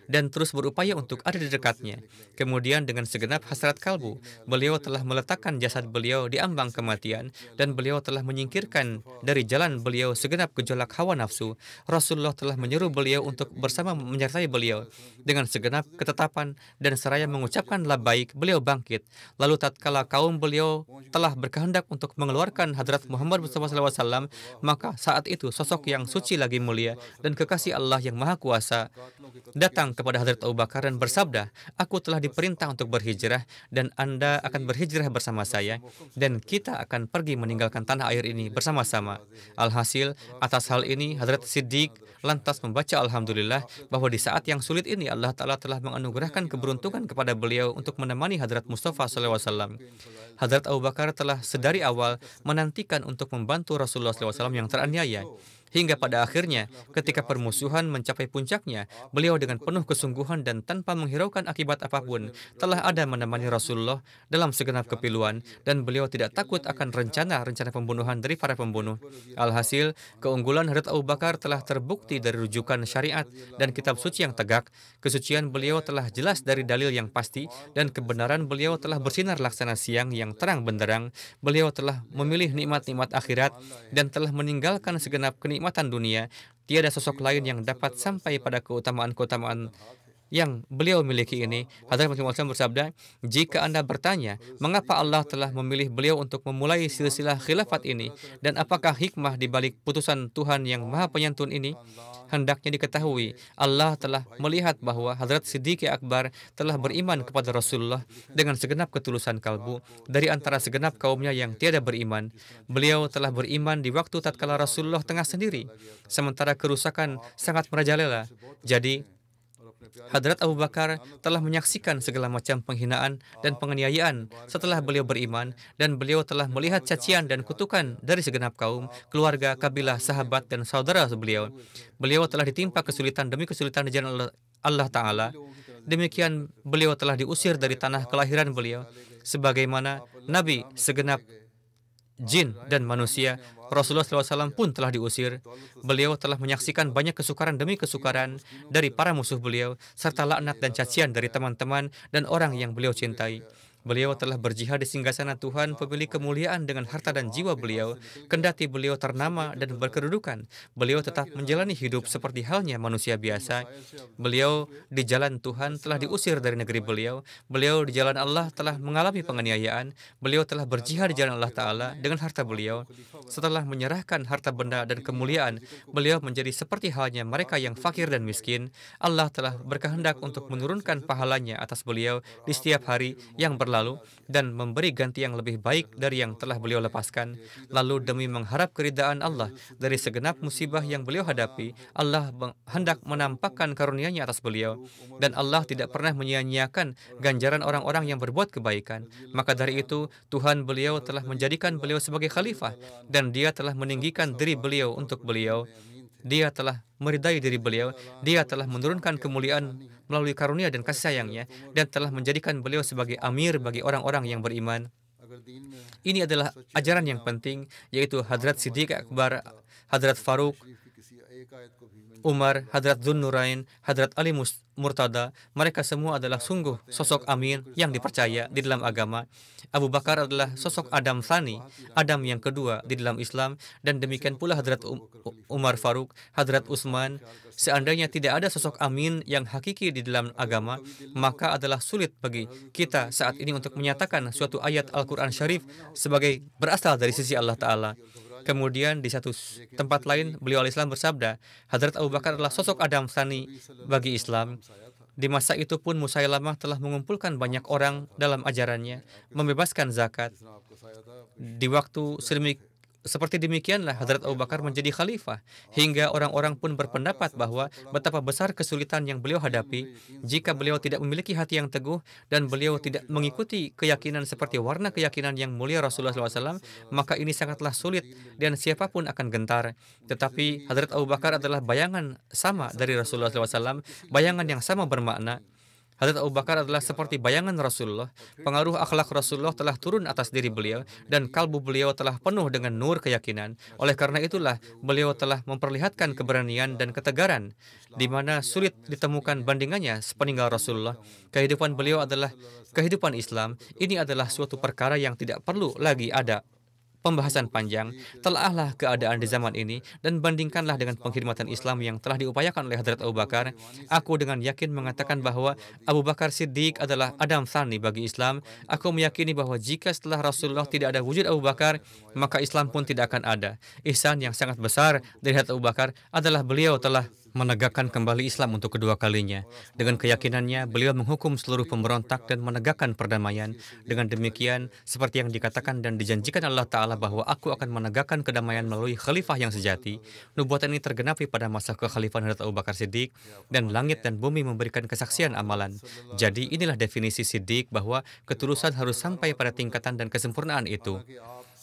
dan terus berupaya untuk ada di dekatnya. Kemudian dengan segenap hasrat kalbu, beliau telah meletakkan jasad beliau di ambang kematian dan beliau telah menyingkirkan dari jalan beliau segenap gejolak hawa nafsu. Rasulullah telah menyuruh beliau untuk bersama menyertai beliau dengan segenap ketetapan dan seraya mengucapkan labbaik. Beliau bangkit. Lalu tatkala kaum beliau telah berkehendak untuk mengeluarkan Hadrat Muhammad Mustafa SAW, maka saat itu sosok yang suci lagi mulia dan kekasih Allah yang Maha Kuasa datang kepada Hadrat Abu Bakar dan bersabda, "Aku telah diperintah untuk berhijrah dan Anda akan berhijrah bersama saya dan kita akan pergi meninggalkan tanah air ini bersama-sama." Alhasil, atas hal ini Hadrat Siddiq lantas membaca Alhamdulillah bahwa di saat yang sulit ini Allah Ta'ala telah menganugerahkan keberuntungan kepada beliau untuk menemani Hadrat Mustafa SAW. Hadrat Abu Bakar telah sedari awal menantikan untuk membantu Rasulullah SAW yang teraniaya. Hingga pada akhirnya, ketika permusuhan mencapai puncaknya, beliau dengan penuh kesungguhan dan tanpa menghiraukan akibat apapun, telah ada menemani Rasulullah dalam segenap kepiluan, dan beliau tidak takut akan rencana-rencana pembunuhan dari para pembunuh. Alhasil, keunggulan Hadrat Abu Bakar telah terbukti dari rujukan syariat dan kitab suci yang tegak. Kesucian beliau telah jelas dari dalil yang pasti, dan kebenaran beliau telah bersinar laksana siang yang terang benderang. Beliau telah memilih nikmat-nikmat akhirat dan telah meninggalkan segenap kenikmatan dunia. Tiada sosok lain yang dapat sampai pada keutamaan-keutamaan yang beliau miliki ini. Hadrat Muhammad SAW bersabda, "Jika Anda bertanya, mengapa Allah telah memilih beliau untuk memulai silsilah khilafat ini, dan apakah hikmah di balik putusan Tuhan yang Maha Penyantun ini? Hendaknya diketahui, Allah telah melihat bahwa Hadrat Siddiq Akbar telah beriman kepada Rasulullah dengan segenap ketulusan kalbu dari antara segenap kaumnya yang tiada beriman. Beliau telah beriman di waktu tatkala Rasulullah tengah sendiri, sementara kerusakan sangat merajalela. Jadi, Hadrat Abu Bakar telah menyaksikan segala macam penghinaan dan penganiayaan setelah beliau beriman, dan beliau telah melihat cacian dan kutukan dari segenap kaum, keluarga, kabilah, sahabat, dan saudara beliau. Beliau telah ditimpa kesulitan demi kesulitan di jalan Allah Ta'ala. Demikian beliau telah diusir dari tanah kelahiran beliau. Sebagaimana Nabi segenap jin dan manusia, Rasulullah SAW pun telah diusir. Beliau telah menyaksikan banyak kesukaran demi kesukaran dari para musuh beliau, serta laknat dan cacian dari teman-teman dan orang yang beliau cintai. Beliau telah berjihad di singgasana Tuhan, pemilik kemuliaan, dengan harta dan jiwa beliau. Kendati beliau ternama dan berkedudukan, beliau tetap menjalani hidup seperti halnya manusia biasa. Beliau di jalan Tuhan telah diusir dari negeri beliau. Beliau di jalan Allah telah mengalami penganiayaan. Beliau telah berjihad di jalan Allah Ta'ala dengan harta beliau. Setelah menyerahkan harta benda dan kemuliaan, beliau menjadi seperti halnya mereka yang fakir dan miskin. Allah telah berkehendak untuk menurunkan pahalanya atas beliau di setiap hari yang berlalu dan memberi ganti yang lebih baik dari yang telah beliau lepaskan. Lalu demi mengharap keridaan Allah dari segenap musibah yang beliau hadapi, Allah hendak menampakkan karunia-Nya atas beliau, dan Allah tidak pernah menyia-nyiakan ganjaran orang-orang yang berbuat kebaikan. Maka dari itu, Tuhan beliau telah menjadikan beliau sebagai khalifah, dan Dia telah meninggikan diri beliau untuk beliau. Dia telah meridai diri beliau. Dia telah menurunkan kemuliaan melalui karunia dan kasih sayangnya, dan telah menjadikan beliau sebagai amir bagi orang-orang yang beriman. Ini adalah ajaran yang penting, yaitu Hadrat Siddiq Akbar, Hadrat Faruq, Umar, Hadrat Zunnurain, Hadrat Ali Murtada. Mereka semua adalah sungguh sosok amin yang dipercaya di dalam agama. Abu Bakar adalah sosok Adam Tsani, Adam yang kedua di dalam Islam, dan demikian pula Hadrat Umar Faruq, Hadrat Utsman. Seandainya tidak ada sosok amin yang hakiki di dalam agama, maka adalah sulit bagi kita saat ini untuk menyatakan suatu ayat Al-Quran Syarif sebagai berasal dari sisi Allah Ta'ala. Kemudian di satu tempat lain, beliau al-Islam bersabda, Hadrat Abu Bakar adalah sosok Adam Tsani bagi Islam. Di masa itu pun Musailamah telah mengumpulkan banyak orang dalam ajarannya, membebaskan zakat. Di waktu seperti demikianlah Hadrat Abu Bakar menjadi khalifah, hingga orang-orang pun berpendapat bahwa betapa besar kesulitan yang beliau hadapi. Jika beliau tidak memiliki hati yang teguh dan beliau tidak mengikuti keyakinan seperti warna keyakinan yang mulia Rasulullah SAW, maka ini sangatlah sulit dan siapapun akan gentar. Tetapi Hadrat Abu Bakar adalah bayangan sama dari Rasulullah SAW, bayangan yang sama bermakna. Hadrat Abu Bakar adalah seperti bayangan Rasulullah. Pengaruh akhlak Rasulullah telah turun atas diri beliau dan kalbu beliau telah penuh dengan nur keyakinan. Oleh karena itulah beliau telah memperlihatkan keberanian dan ketegaran di mana sulit ditemukan bandingannya sepeninggal Rasulullah. Kehidupan beliau adalah kehidupan Islam. Ini adalah suatu perkara yang tidak perlu lagi ada pembahasan panjang. Telahlah keadaan di zaman ini dan bandingkanlah dengan pengkhidmatan Islam yang telah diupayakan oleh Hadrat Abu Bakar. Aku dengan yakin mengatakan bahwa Abu Bakar Siddiq adalah Adam Tsani bagi Islam. Aku meyakini bahwa jika setelah Rasulullah tidak ada wujud Abu Bakar, maka Islam pun tidak akan ada. Ihsan yang sangat besar dari Hadrat Abu Bakar adalah beliau telah menegakkan kembali Islam untuk kedua kalinya. Dengan keyakinannya, beliau menghukum seluruh pemberontak dan menegakkan perdamaian. Dengan demikian, seperti yang dikatakan dan dijanjikan Allah Ta'ala bahwa aku akan menegakkan kedamaian melalui khalifah yang sejati, nubuatan ini tergenapi pada masa kekhalifahan Hadrat Abu Bakar Siddiq, dan langit dan bumi memberikan kesaksian amalan. Jadi inilah definisi Siddiq bahwa ketulusan harus sampai pada tingkatan dan kesempurnaan itu.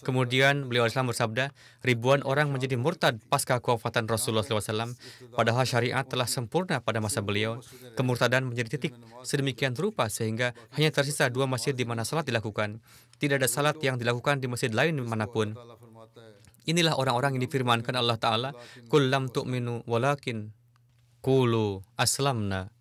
Kemudian beliau Islam bersabda, ribuan orang menjadi murtad pasca kewafatan Rasulullah SAW, padahal syariat telah sempurna pada masa beliau. Kemurtadan menjadi titik sedemikian rupa sehingga hanya tersisa 2 masjid di mana salat dilakukan. Tidak ada salat yang dilakukan di masjid lain manapun. Inilah orang-orang yang difirmankan Allah Ta'ala, Qul lam tu'minu walakin qulu aslamna.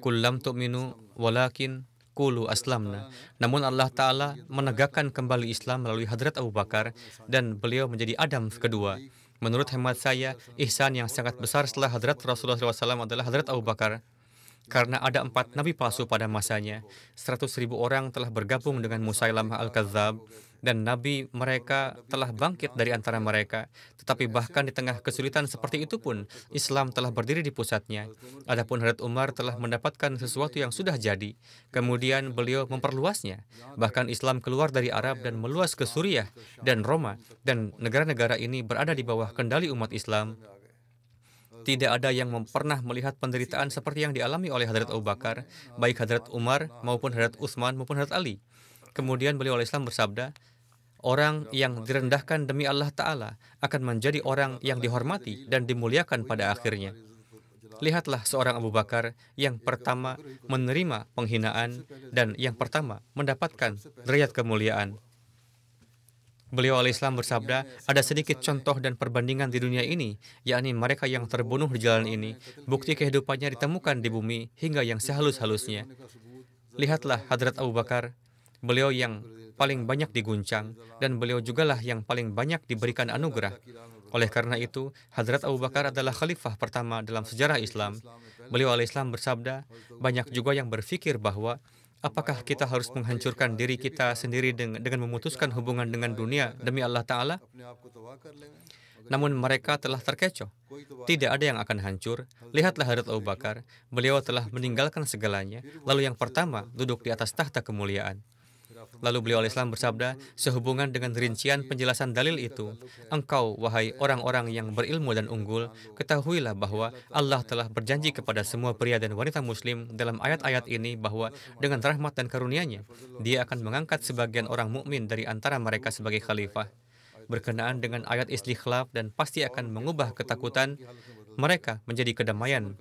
Qul lam tu'minu walakin Qulu aslamna. Namun Allah Ta'ala menegakkan kembali Islam melalui Hadrat Abu Bakar dan beliau menjadi Adam kedua. Menurut hemat saya, ihsan yang sangat besar setelah Hadrat Rasulullah SAW adalah Hadrat Abu Bakar. Karena ada 4 nabi palsu pada masanya, 100.000 orang telah bergabung dengan Musailamah Al-Kadzab, dan nabi mereka telah bangkit dari antara mereka. Tetapi bahkan di tengah kesulitan seperti itu pun, Islam telah berdiri di pusatnya. Adapun Hadrat Umar telah mendapatkan sesuatu yang sudah jadi. Kemudian beliau memperluasnya. Bahkan Islam keluar dari Arab dan meluas ke Suriah dan Roma, dan negara-negara ini berada di bawah kendali umat Islam. Tidak ada yang pernah melihat penderitaan seperti yang dialami oleh Hadrat Abu Bakar, baik Hadrat Umar maupun Hadrat Utsman maupun Hadrat Ali. Kemudian beliau Islam bersabda, orang yang direndahkan demi Allah Ta'ala akan menjadi orang yang dihormati dan dimuliakan pada akhirnya. Lihatlah seorang Abu Bakar yang pertama menerima penghinaan dan yang pertama mendapatkan derajat kemuliaan. Beliau Islam bersabda, ada sedikit contoh dan perbandingan di dunia ini, yakni mereka yang terbunuh di jalan ini. Bukti kehidupannya ditemukan di bumi hingga yang sehalus-halusnya. Lihatlah Hadrat Abu Bakar, beliau yang paling banyak diguncang, dan beliau jugalah yang paling banyak diberikan anugerah. Oleh karena itu, Hadrat Abu Bakar adalah khalifah pertama dalam sejarah Islam. Beliau Islam bersabda, banyak juga yang berpikir bahwa apakah kita harus menghancurkan diri kita sendiri dengan memutuskan hubungan dengan dunia demi Allah Ta'ala? Namun mereka telah terkecoh. Tidak ada yang akan hancur. Lihatlah Hadrat Abu Bakar. Beliau telah meninggalkan segalanya. Lalu yang pertama, duduk di atas tahta kemuliaan. Lalu beliau Islam bersabda, sehubungan dengan rincian penjelasan dalil itu, engkau, wahai orang-orang yang berilmu dan unggul, ketahuilah bahwa Allah telah berjanji kepada semua pria dan wanita muslim dalam ayat-ayat ini bahwa dengan rahmat dan karunia-Nya, Dia akan mengangkat sebagian orang mukmin dari antara mereka sebagai khalifah. Berkenaan dengan ayat istikhlaf dan pasti akan mengubah ketakutan mereka menjadi kedamaian.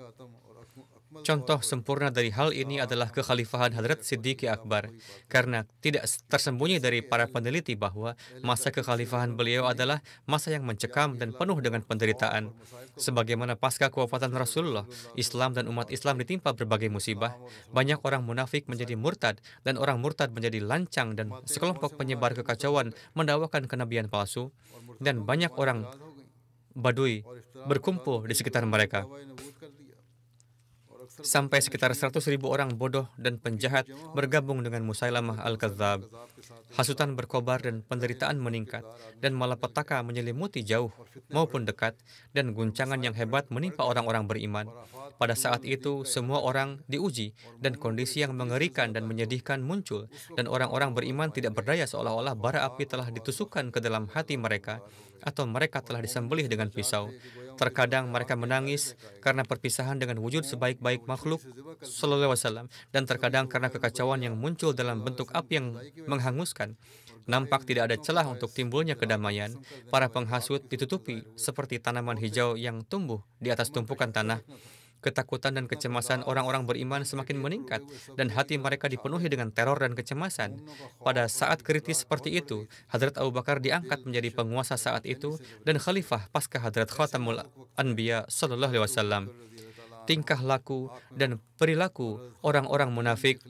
Contoh sempurna dari hal ini adalah kekhalifahan Hadrat Siddiq Akbar, karena tidak tersembunyi dari para peneliti bahwa masa kekhalifahan beliau adalah masa yang mencekam dan penuh dengan penderitaan. Sebagaimana pasca kewafatan Rasulullah, Islam dan umat Islam ditimpa berbagai musibah. Banyak orang munafik menjadi murtad, dan orang murtad menjadi lancang, dan sekelompok penyebar kekacauan mendakwakan kenabian palsu, dan banyak orang Badui berkumpul di sekitar mereka. Sampai sekitar 100.000 orang bodoh dan penjahat bergabung dengan Musailamah Al-Kadzab. Hasutan berkobar dan penderitaan meningkat, dan malapetaka menyelimuti jauh maupun dekat, dan guncangan yang hebat menimpa orang-orang beriman. Pada saat itu, semua orang diuji, dan kondisi yang mengerikan dan menyedihkan muncul, dan orang-orang beriman tidak berdaya seolah-olah bara api telah ditusukkan ke dalam hati mereka, atau mereka telah disembelih dengan pisau. Terkadang mereka menangis karena perpisahan dengan wujud sebaik-baik makhluk Sallallahu Alaihi Wasallam, dan terkadang karena kekacauan yang muncul dalam bentuk api yang menghanguskan. Nampak tidak ada celah untuk timbulnya kedamaian. Para penghasut ditutupi seperti tanaman hijau yang tumbuh di atas tumpukan tanah. Ketakutan dan kecemasan orang-orang beriman semakin meningkat dan hati mereka dipenuhi dengan teror dan kecemasan. Pada saat kritis seperti itu, Hadrat Abu Bakar diangkat menjadi penguasa saat itu dan khalifah pasca Hadrat Khatamul Anbiya sallallahu alaihi wasallam. Tingkah laku dan perilaku orang-orang munafik,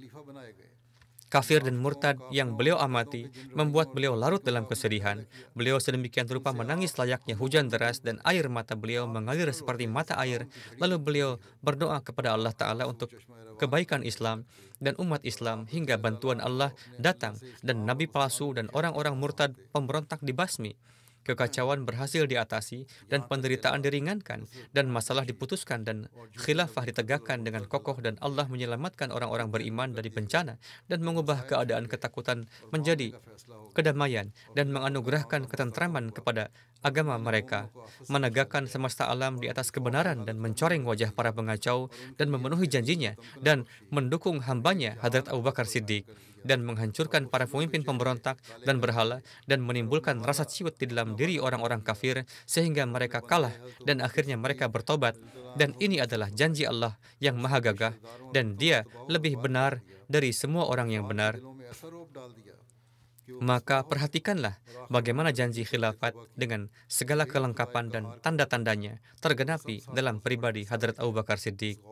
kafir dan murtad yang beliau amati membuat beliau larut dalam kesedihan. Beliau sedemikian rupa menangis layaknya hujan deras dan air mata beliau mengalir seperti mata air. Lalu beliau berdoa kepada Allah Ta'ala untuk kebaikan Islam dan umat Islam hingga bantuan Allah datang dan nabi palsu dan orang-orang murtad pemberontak dibasmi. Kekacauan berhasil diatasi dan penderitaan diringankan dan masalah diputuskan dan khilafah ditegakkan dengan kokoh dan Allah menyelamatkan orang-orang beriman dari bencana dan mengubah keadaan ketakutan menjadi kedamaian dan menganugerahkan ketentraman kepada agama mereka, menegakkan semesta alam di atas kebenaran dan mencoreng wajah para pengacau dan memenuhi janjinya dan mendukung hambanya Hadrat Abu Bakar Siddiq dan menghancurkan para pemimpin pemberontak dan berhala dan menimbulkan rasa ciut di dalam diri orang-orang kafir sehingga mereka kalah dan akhirnya mereka bertobat. Dan ini adalah janji Allah yang maha gagah dan dia lebih benar dari semua orang yang benar. Maka perhatikanlah bagaimana janji khilafat dengan segala kelengkapan dan tanda-tandanya tergenapi dalam pribadi Hadrat Abu Bakar Siddiq.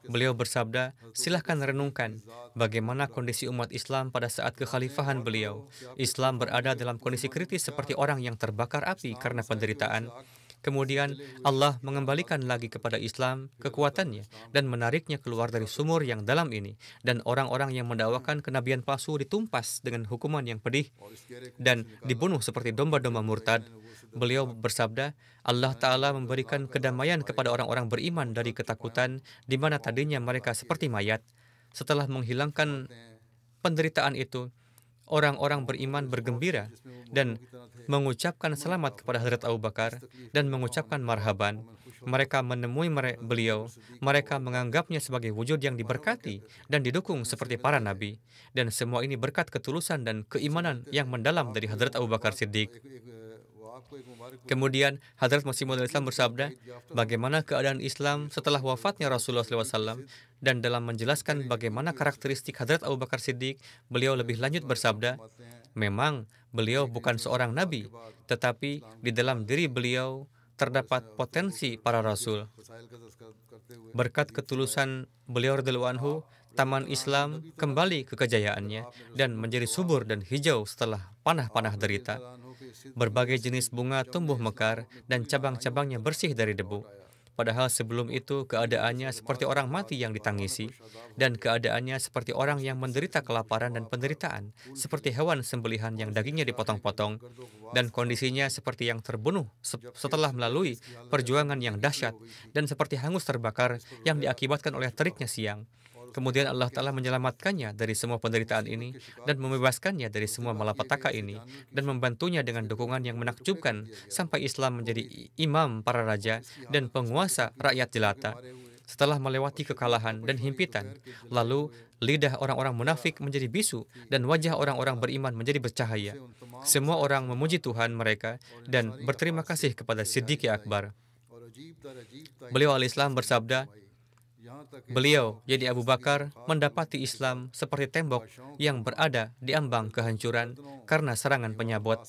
Beliau bersabda, silahkan renungkan bagaimana kondisi umat Islam pada saat kekhalifahan beliau. Islam berada dalam kondisi kritis seperti orang yang terbakar api karena penderitaan. Kemudian Allah mengembalikan lagi kepada Islam kekuatannya dan menariknya keluar dari sumur yang dalam ini. Dan orang-orang yang mendakwakan kenabian palsu ditumpas dengan hukuman yang pedih dan dibunuh seperti domba-domba murtad. Beliau bersabda, Allah Ta'ala memberikan kedamaian kepada orang-orang beriman dari ketakutan di mana tadinya mereka seperti mayat. Setelah menghilangkan penderitaan itu, orang-orang beriman bergembira dan mengucapkan selamat kepada Hadrat Abu Bakar dan mengucapkan marhaban. Mereka menemui beliau, mereka menganggapnya sebagai wujud yang diberkati dan didukung seperti para nabi. Dan semua ini berkat ketulusan dan keimanan yang mendalam dari Hadrat Abu Bakar Siddiq. Kemudian Hadrat Masih Maud Islam bersabda, bagaimana keadaan Islam setelah wafatnya Rasulullah SAW, dan dalam menjelaskan bagaimana karakteristik Hadrat Abu Bakar Siddiq, beliau lebih lanjut bersabda, memang beliau bukan seorang nabi, tetapi di dalam diri beliau terdapat potensi para rasul. Berkat ketulusan beliau radhiyallahu anhu, taman Islam kembali ke kejayaannya dan menjadi subur dan hijau setelah panah-panah derita. Berbagai jenis bunga tumbuh mekar dan cabang-cabangnya bersih dari debu. Padahal sebelum itu keadaannya seperti orang mati yang ditangisi dan keadaannya seperti orang yang menderita kelaparan dan penderitaan, seperti hewan sembelihan yang dagingnya dipotong-potong dan kondisinya seperti yang terbunuh setelah melalui perjuangan yang dahsyat dan seperti hangus terbakar yang diakibatkan oleh teriknya siang. Kemudian Allah Ta'ala menyelamatkannya dari semua penderitaan ini dan membebaskannya dari semua malapetaka ini dan membantunya dengan dukungan yang menakjubkan sampai Islam menjadi imam para raja dan penguasa rakyat jelata. Setelah melewati kekalahan dan himpitan, lalu lidah orang-orang munafik menjadi bisu dan wajah orang-orang beriman menjadi bercahaya. Semua orang memuji Tuhan mereka dan berterima kasih kepada Siddiq Akbar. Beliau al-Islam bersabda, beliau, jadi Abu Bakar, mendapati Islam seperti tembok yang berada di ambang kehancuran karena serangan penyabot.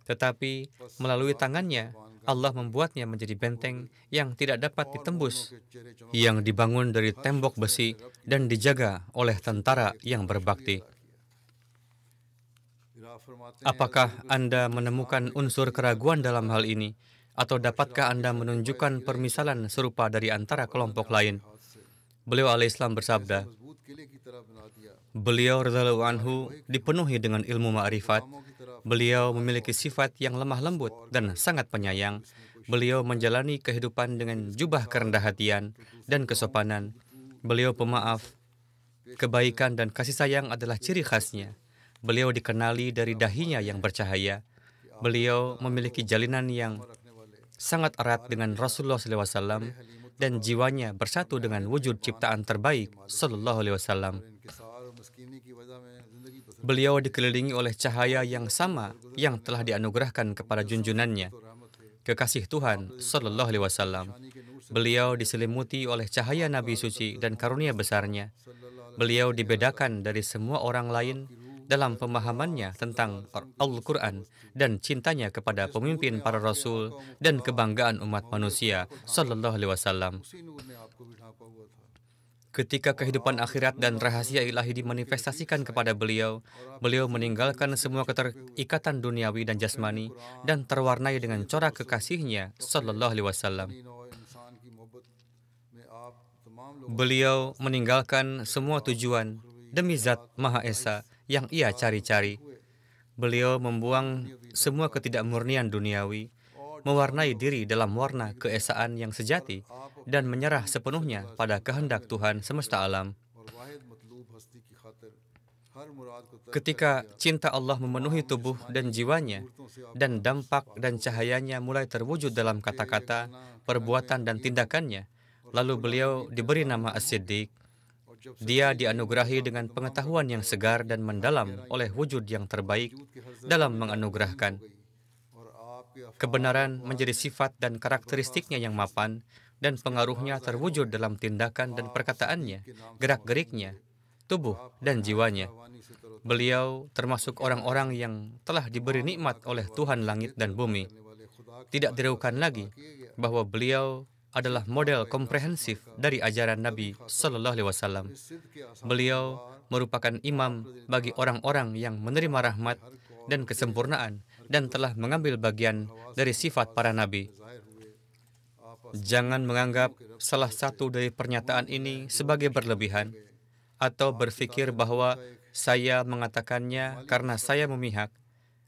Tetapi melalui tangannya, Allah membuatnya menjadi benteng yang tidak dapat ditembus, yang dibangun dari tembok besi dan dijaga oleh tentara yang berbakti. Apakah Anda menemukan unsur keraguan dalam hal ini? Atau dapatkah Anda menunjukkan permisalan serupa dari antara kelompok lain? Beliau al-Islam bersabda, beliau radhiyallahu anhu dipenuhi dengan ilmu ma'rifat. Beliau memiliki sifat yang lemah lembut dan sangat penyayang. Beliau menjalani kehidupan dengan jubah kerendah hatian dan kesopanan. Beliau pemaaf. Kebaikan dan kasih sayang adalah ciri khasnya. Beliau dikenali dari dahinya yang bercahaya. Beliau memiliki jalinan yang sangat erat dengan Rasulullah SAW dan jiwanya bersatu dengan wujud ciptaan terbaik Sallallahu Alaihi Wasallam. Beliau dikelilingi oleh cahaya yang sama yang telah dianugerahkan kepada junjunannya. kekasih Tuhan Sallallahu Alaihi Wasallam. Beliau diselimuti oleh cahaya Nabi suci dan karunia besarnya. Beliau dibedakan dari semua orang lain dalam pemahamannya tentang Al-Quran dan cintanya kepada pemimpin para rasul dan kebanggaan umat manusia Sallallahu Alaihi Wasallam. Ketika kehidupan akhirat dan rahasia ilahi dimanifestasikan kepada beliau, beliau meninggalkan semua keterikatan duniawi dan jasmani dan terwarnai dengan corak kekasihnya Sallallahu Alaihi Wasallam. Beliau meninggalkan semua tujuan demi Zat Maha Esa yang ia cari-cari. Beliau membuang semua ketidakmurnian duniawi, mewarnai diri dalam warna keesaan yang sejati, dan menyerah sepenuhnya pada kehendak Tuhan semesta alam. Ketika cinta Allah memenuhi tubuh dan jiwanya, dan dampak dan cahayanya mulai terwujud dalam kata-kata, perbuatan, dan tindakannya, lalu beliau diberi nama As-Siddiq. Dia dianugerahi dengan pengetahuan yang segar dan mendalam oleh wujud yang terbaik dalam menganugerahkan. Kebenaran menjadi sifat dan karakteristiknya yang mapan, dan pengaruhnya terwujud dalam tindakan dan perkataannya, gerak-geriknya, tubuh, dan jiwanya. Beliau termasuk orang-orang yang telah diberi nikmat oleh Tuhan langit dan bumi. Tidak diragukan lagi bahwa beliau adalah model komprehensif dari ajaran Nabi Sallallahu Alaihi Wasallam. Beliau merupakan imam bagi orang-orang yang menerima rahmat dan kesempurnaan dan telah mengambil bagian dari sifat para nabi. Jangan menganggap salah satu dari pernyataan ini sebagai berlebihan atau berpikir bahwa saya mengatakannya karena saya memihak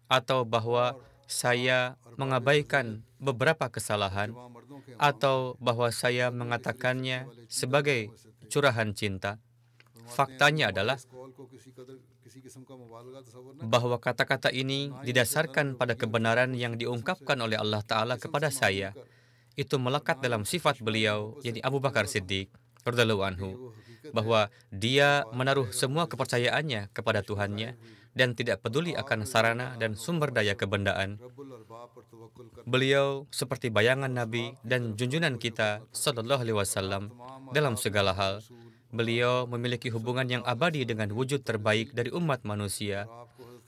atau bahwa saya mengabaikan beberapa kesalahan atau bahwa saya mengatakannya sebagai curahan cinta. Faktanya adalah bahwa kata-kata ini didasarkan pada kebenaran yang diungkapkan oleh Allah Ta'ala kepada saya. Itu melekat dalam sifat beliau, yakni Abu Bakar Siddiq radhiyallahu anhu, bahwa dia menaruh semua kepercayaannya kepada Tuhannya dan tidak peduli akan sarana dan sumber daya kebendaan. Beliau seperti bayangan Nabi dan junjungan kita Sallallahu Alaihi Wasallam dalam segala hal. Beliau memiliki hubungan yang abadi dengan wujud terbaik dari umat manusia.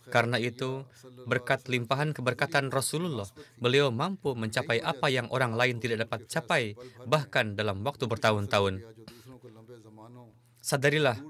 Karena itu, berkat limpahan keberkatan Rasulullah, beliau mampu mencapai apa yang orang lain tidak dapat capai, bahkan dalam waktu bertahun-tahun. Sadarilah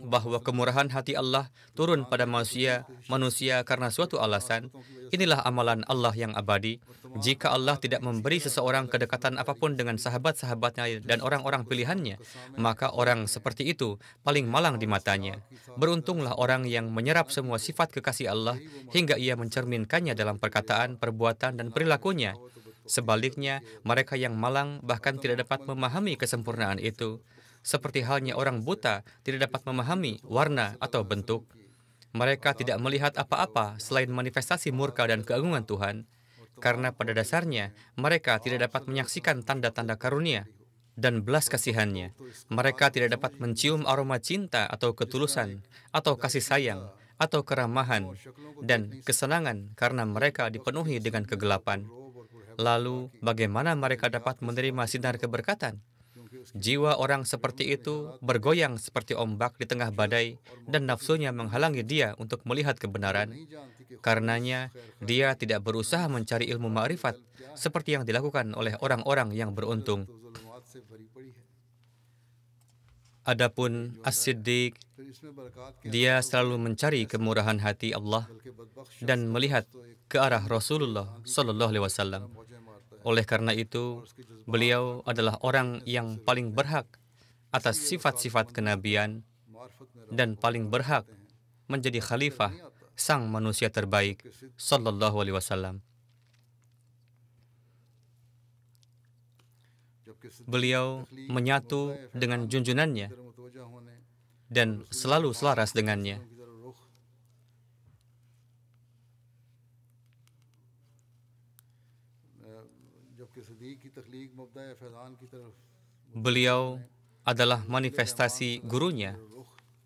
bahwa kemurahan hati Allah turun pada manusia karena suatu alasan. Inilah amalan Allah yang abadi. Jika Allah tidak memberi seseorang kedekatan apapun dengan sahabat-sahabatnya dan orang-orang pilihannya, maka orang seperti itu paling malang di matanya. Beruntunglah orang yang menyerap semua sifat kekasih Allah hingga ia mencerminkannya dalam perkataan, perbuatan, dan perilakunya. Sebaliknya, mereka yang malang bahkan tidak dapat memahami kesempurnaan itu. Seperti halnya orang buta tidak dapat memahami warna atau bentuk. Mereka tidak melihat apa-apa selain manifestasi murka dan keagungan Tuhan, karena pada dasarnya mereka tidak dapat menyaksikan tanda-tanda karunia dan belas kasihannya. Mereka tidak dapat mencium aroma cinta atau ketulusan, atau kasih sayang, atau keramahan, dan kesenangan karena mereka dipenuhi dengan kegelapan. Lalu, bagaimana mereka dapat menerima sinar keberkatan? Jiwa orang seperti itu bergoyang seperti ombak di tengah badai dan nafsunya menghalangi dia untuk melihat kebenaran. Karenanya, dia tidak berusaha mencari ilmu ma'rifat seperti yang dilakukan oleh orang-orang yang beruntung. Adapun As-Siddiq, dia selalu mencari kemurahan hati Allah dan melihat ke arah Rasulullah Sallallahu Alaihi Wasallam. Oleh karena itu, beliau adalah orang yang paling berhak atas sifat-sifat kenabian dan paling berhak menjadi khalifah sang manusia terbaik Sallallahu Alaihi Wasallam. Beliau menyatu dengan junjunannya dan selalu selaras dengannya. Beliau adalah manifestasi gurunya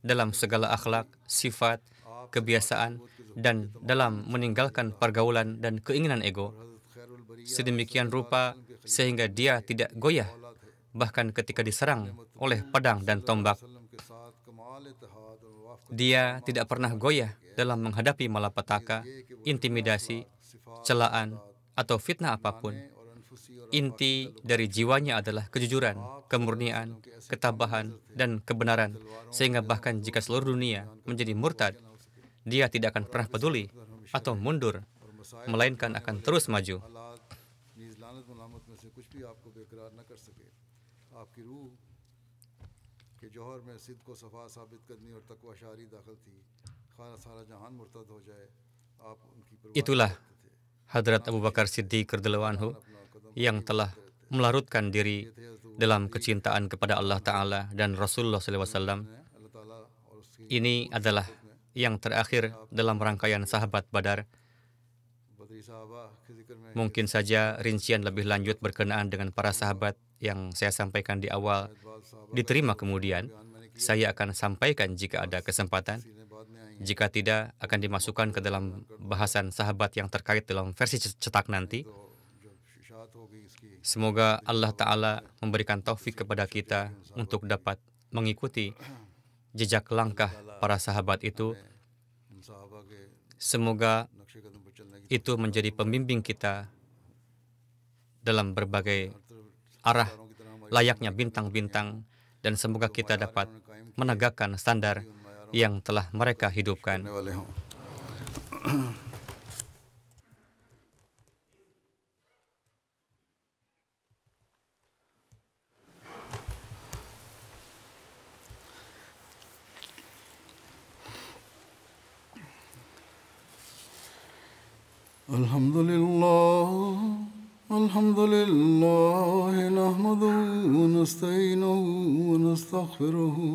dalam segala akhlak, sifat, kebiasaan, dan dalam meninggalkan pergaulan dan keinginan ego. sedemikian rupa sehingga dia tidak goyah, bahkan ketika diserang oleh pedang dan tombak. Dia tidak pernah goyah dalam menghadapi malapetaka, intimidasi, celaan, atau fitnah apapun. Inti dari jiwanya adalah kejujuran, kemurnian, ketabahan, dan kebenaran, sehingga bahkan jika seluruh dunia menjadi murtad, dia tidak akan pernah peduli atau mundur, melainkan akan terus maju. Itulah Hadrat Abu Bakar Siddiq radhiyallahu anhu yang telah melarutkan diri dalam kecintaan kepada Allah Ta'ala dan Rasulullah SAW. Ini adalah yang terakhir dalam rangkaian sahabat Badar. Mungkin saja rincian lebih lanjut berkenaan dengan para sahabat yang saya sampaikan di awal diterima kemudian. Saya akan sampaikan jika ada kesempatan. Jika tidak, akan dimasukkan ke dalam bahasan sahabat yang terkait dalam versi cetak nanti. Semoga Allah Ta'ala memberikan taufik kepada kita untuk dapat mengikuti jejak langkah para sahabat itu. Semoga itu menjadi pembimbing kita dalam berbagai arah layaknya bintang-bintang, dan semoga kita dapat menegakkan standar yang telah mereka hidupkan. Alhamdulillah, nahmaduhu wa nasta'inuhu wa nastaghfiruhu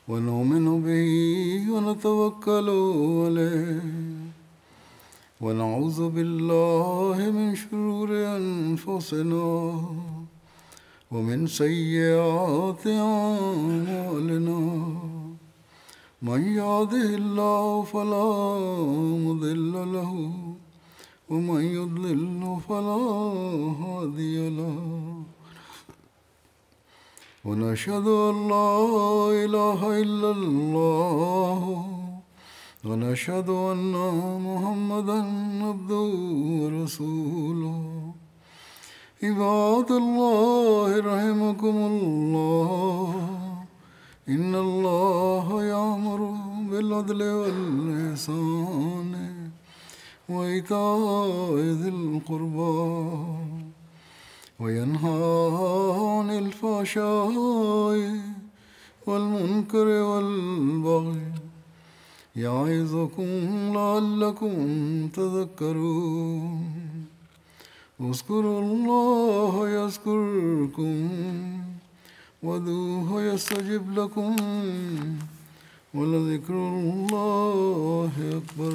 wa nu'minu bihi wa natawakkalu alayhi wa na'udzu billahi min shururi anfusina wa min sayyiati a'malina. Man yahdihillahu fala mudilla lahu wa man yudlilhu fala hadiya lahu. Wa nashhadu an la ilaha illallah wa nashhadu anna Muhammadan abduhu wa rasuluh. Ibadallahi rahimakumullah. إن الله يأمر بالعدل والإحسان وإيتاء ذي القربى وينهى عن الفحشاء والمنكر والبغي يعظكم لعلكم تذكرون. اذكروا الله يذكركم وادعوه يستجب لكم ولذكر الله أكبر.